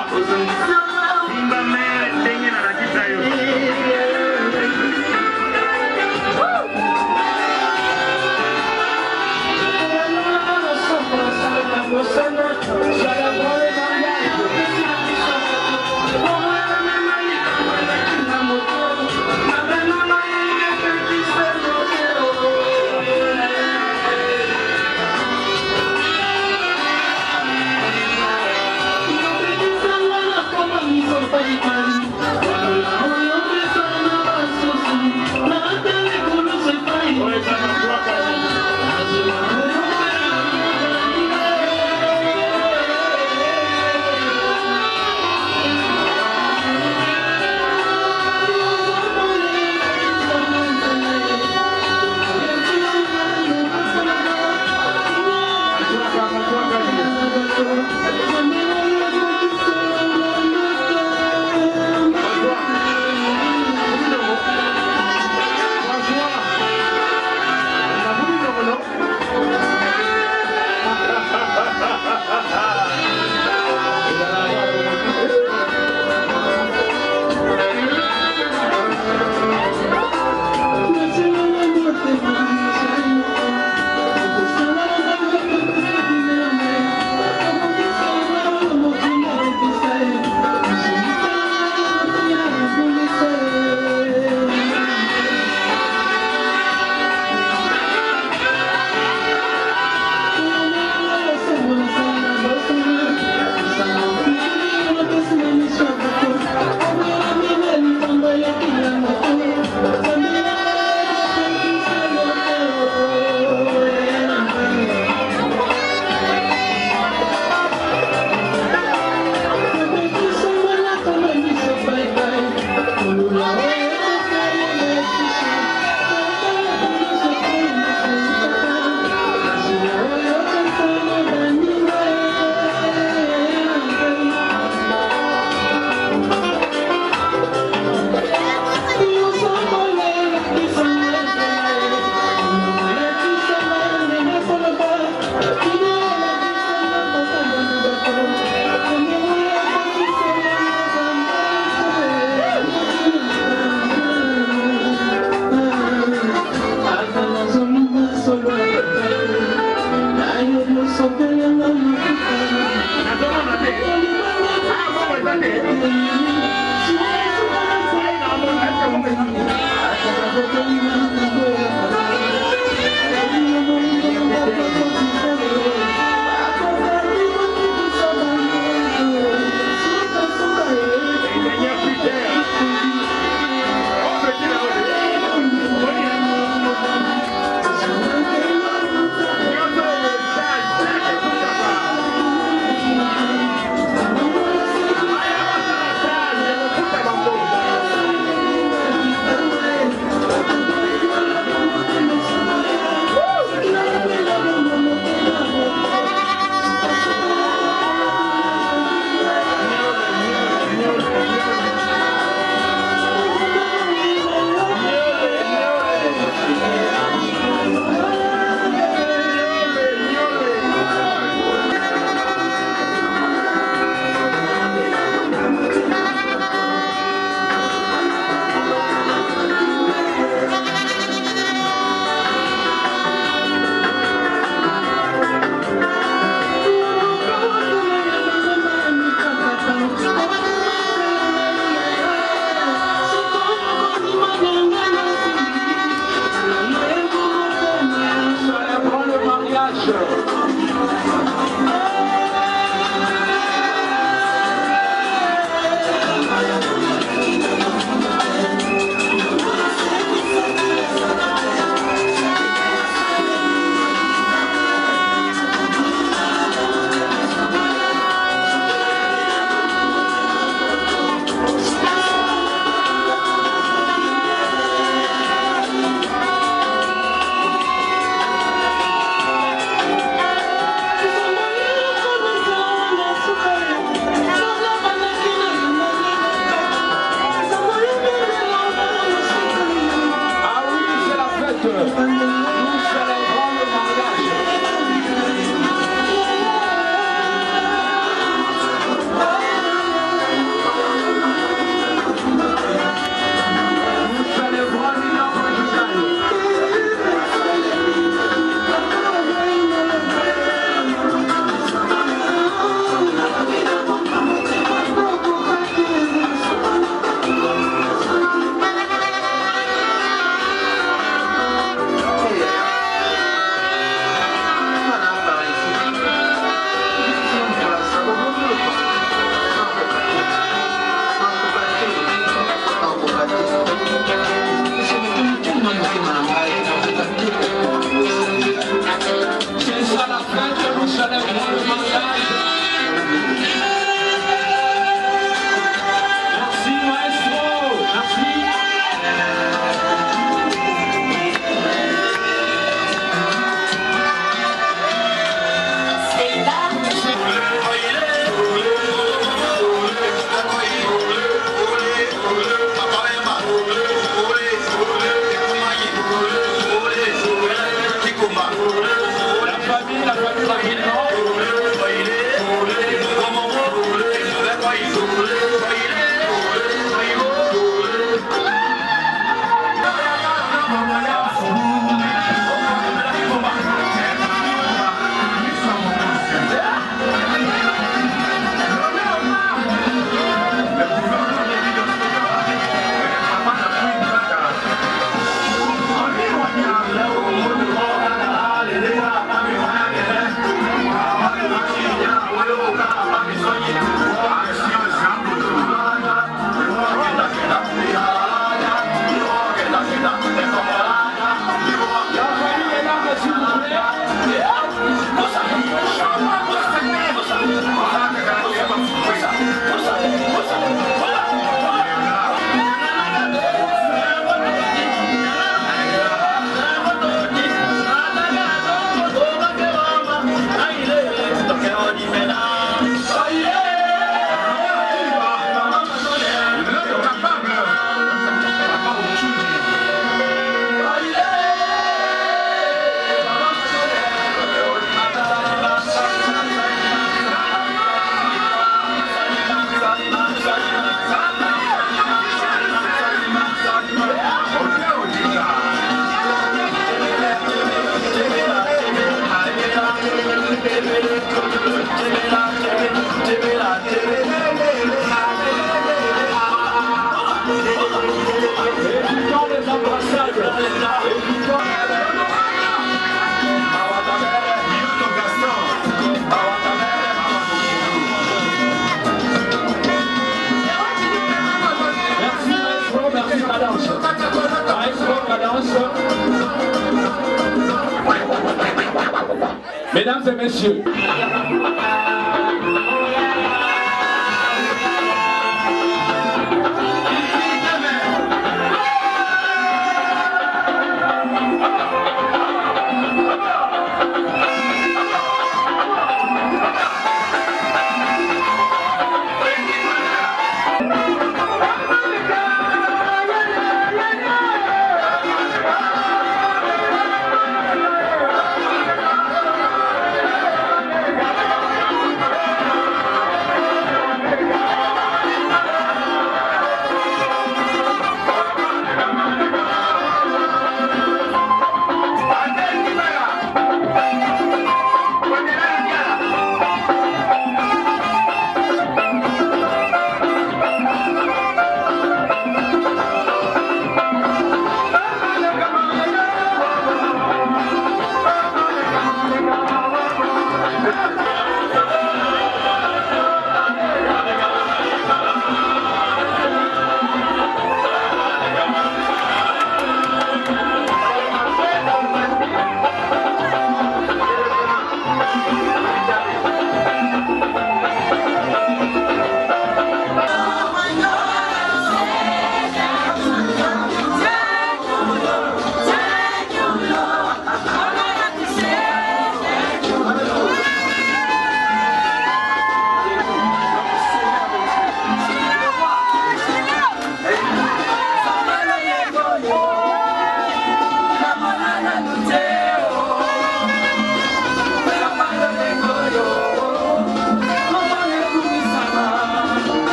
Mesdames et messieurs,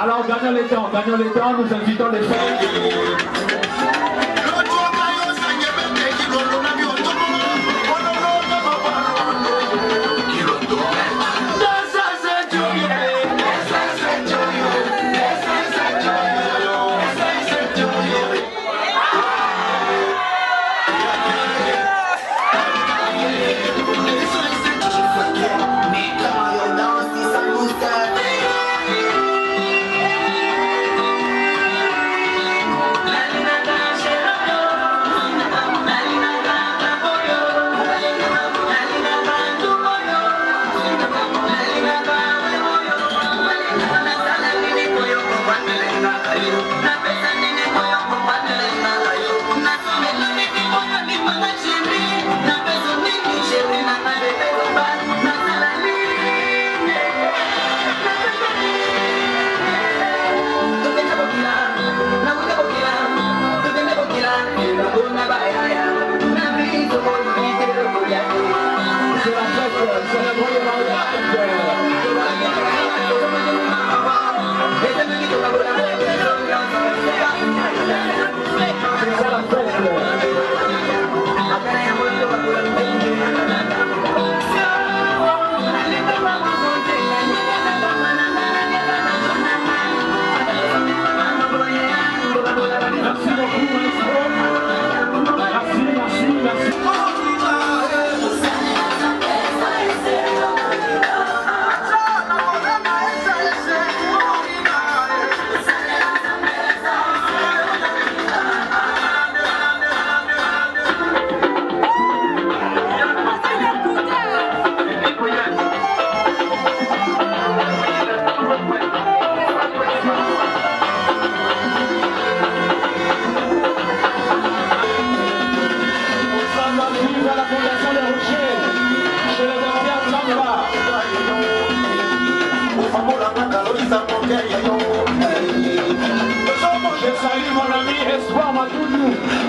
Alors gagnons les temps, nous invitons les femmes. La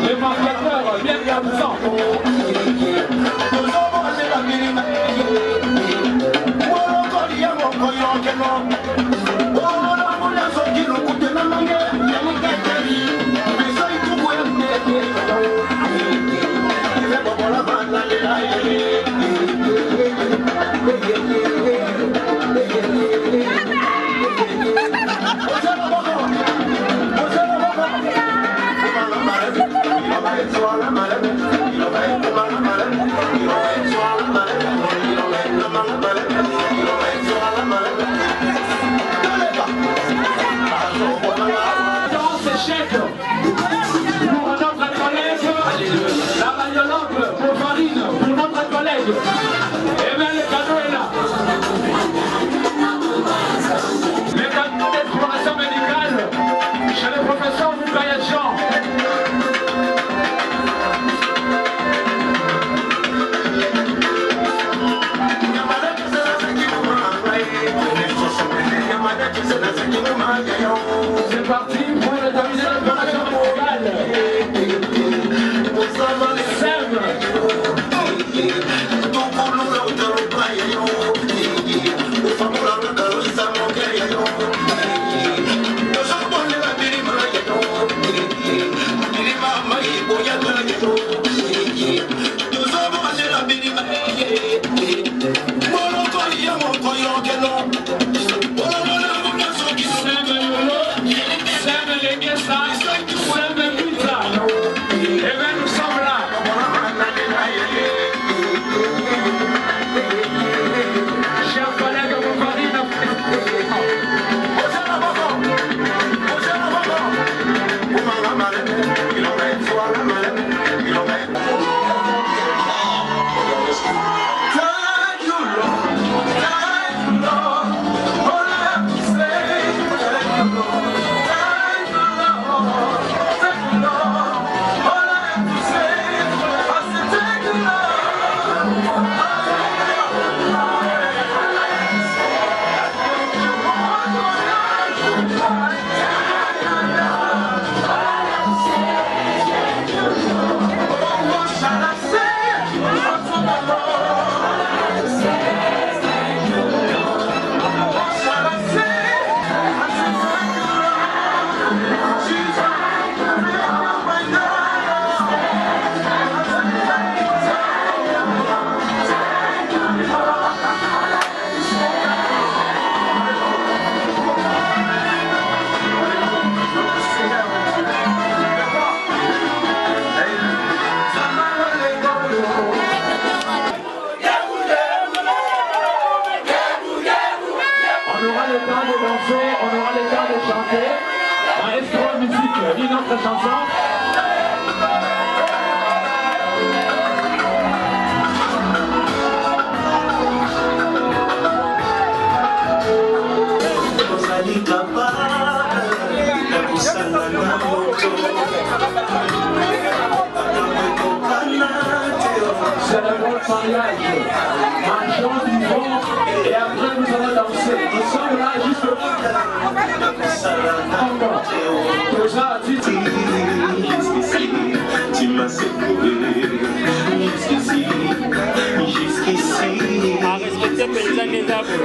Les marqueurs bien absents. Eh bien, le cadeau est là. Le cadeau d'exploration médicale chez le professeur Moukaya Jean. C'est parti pour le terminer l'exploration médicale. Sèvres.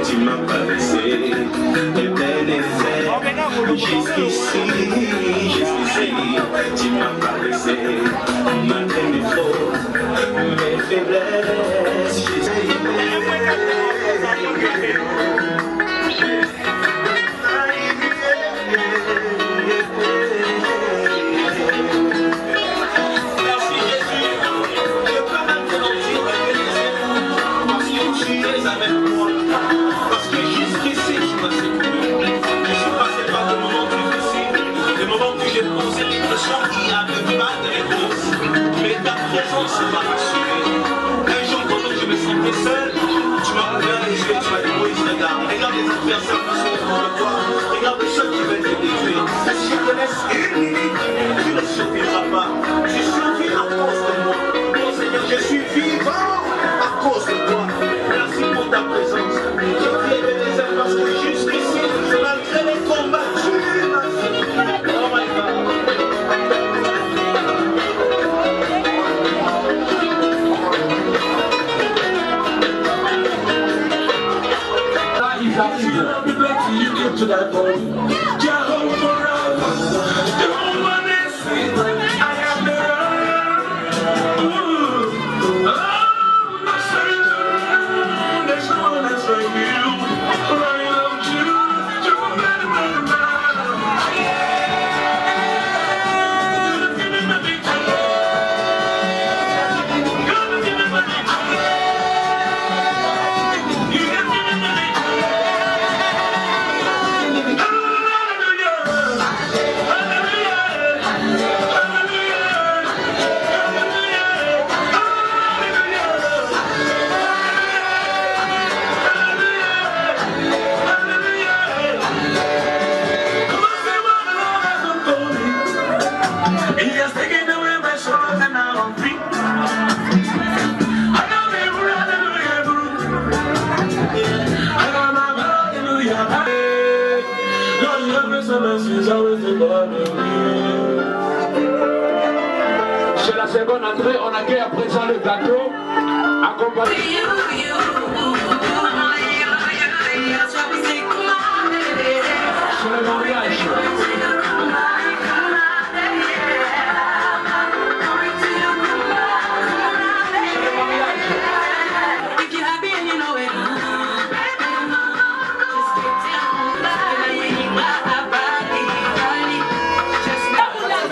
Tu m'as pas laissé de bel effet. Jusqu'ici, tu m'as pas laissé malgré mes fautes, mes faiblesses. Ça m'a rassuré. Un jour, pendant que je me sentais seul, tu m'as ouvert les yeux et tu m'as dit Moïse, regarde les adversaires qui sont autour de toi, regarde ceux qui veulent te détruire. Si je te laisse une minute, tu ne survivras pas. Tu survis à cause de moi. Oh Seigneur, je suis vivant à cause de toi. Merci pour ta présence. Je prie de tes ailes parce que jusqu'ici, malgré les combats, tu m'as fait. Oh my God. love me better, you give to that boy. Jehovah Rapha, Jehovah Nissi, I am the there's no one that's like you. I love you. C'est la seconde entrée, on accueille à présent le gâteau accompagné. C'est le mariage.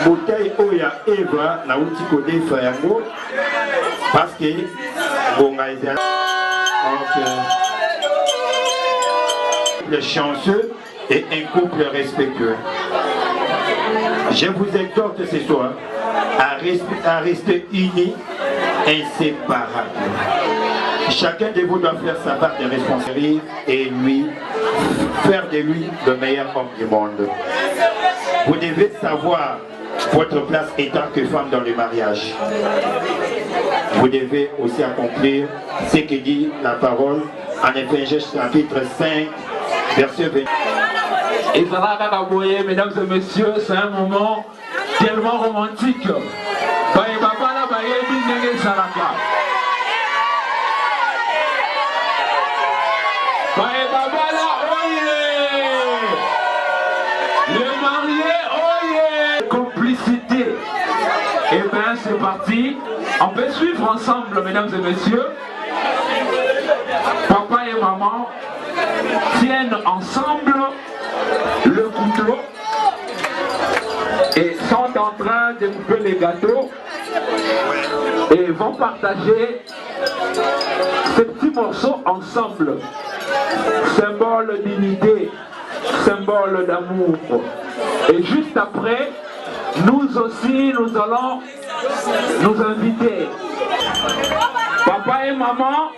Bouteille oya Eva na uti kodefa yango parce que bonga ezala le chanceux et un couple respectueux. Je vous exhorte ce soir à rester unis, inséparables. Chacun de vous doit faire sa part de responsabilité et faire de lui le meilleur homme du monde. Vous devez savoir votre place étant que femme dans le mariage. Vous devez aussi accomplir ce que dit la parole en Éphésiens chapitre 5, verset 20. Et ça va cacaboyer, mesdames et messieurs, c'est un moment tellement romantique. Le marié, oye! Complicité. Et bien c'est parti. On peut suivre ensemble, mesdames et messieurs. Papa et maman tiennent ensemble le couteau et sont en train de couper les gâteaux et vont partager ces petits morceaux ensemble. Symbole d'unité, symbole d'amour. Et juste après, nous aussi, nous allons nous inviter. Papa et maman,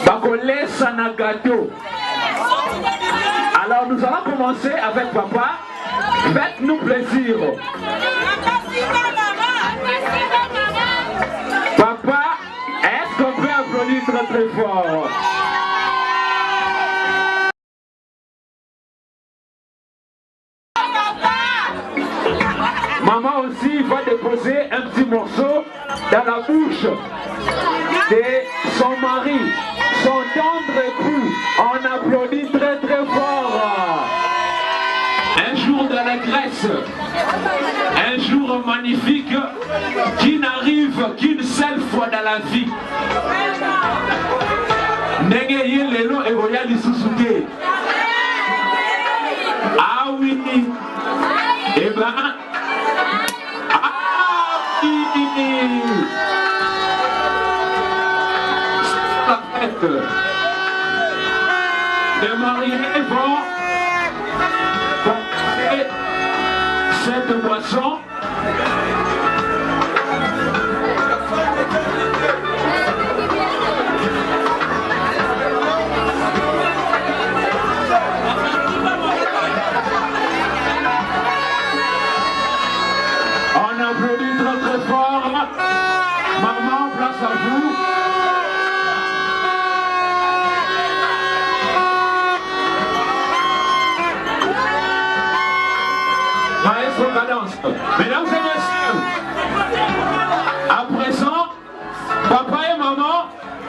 bakolesa na gâteau. Alors nous allons commencer avec papa. Faites-nous plaisir. Papa, est-ce qu'on peut applaudir très très fort? Maman aussi va déposer un petit morceau dans la bouche de son mari, son tendre époux. On applaudit très très fort. Un jour dans la Grèce, un jour magnifique qui n'arrive qu'une seule fois dans la vie. N'engayez lelo et royal isusuke. Ah oui. Eh ben. La fête. Les mariés vont porter cette boisson. On applaudit très très fort. Maman, place à vous. Maestro cadence. Mesdames et messieurs, à présent, papa et maman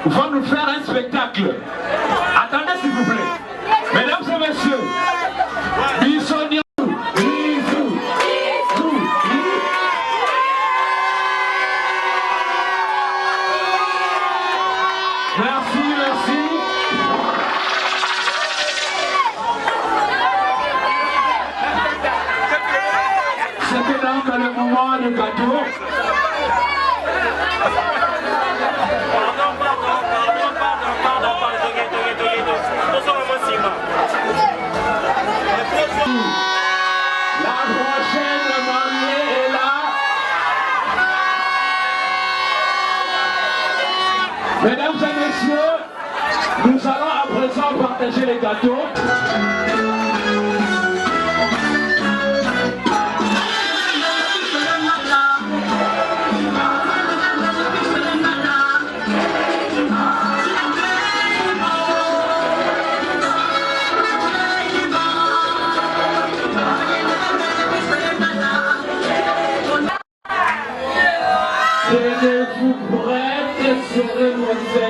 vont nous faire un spectacle. Attendez s'il vous plaît. manger les gâteaux. Tenez-vous prêtes, mesdemoiselles.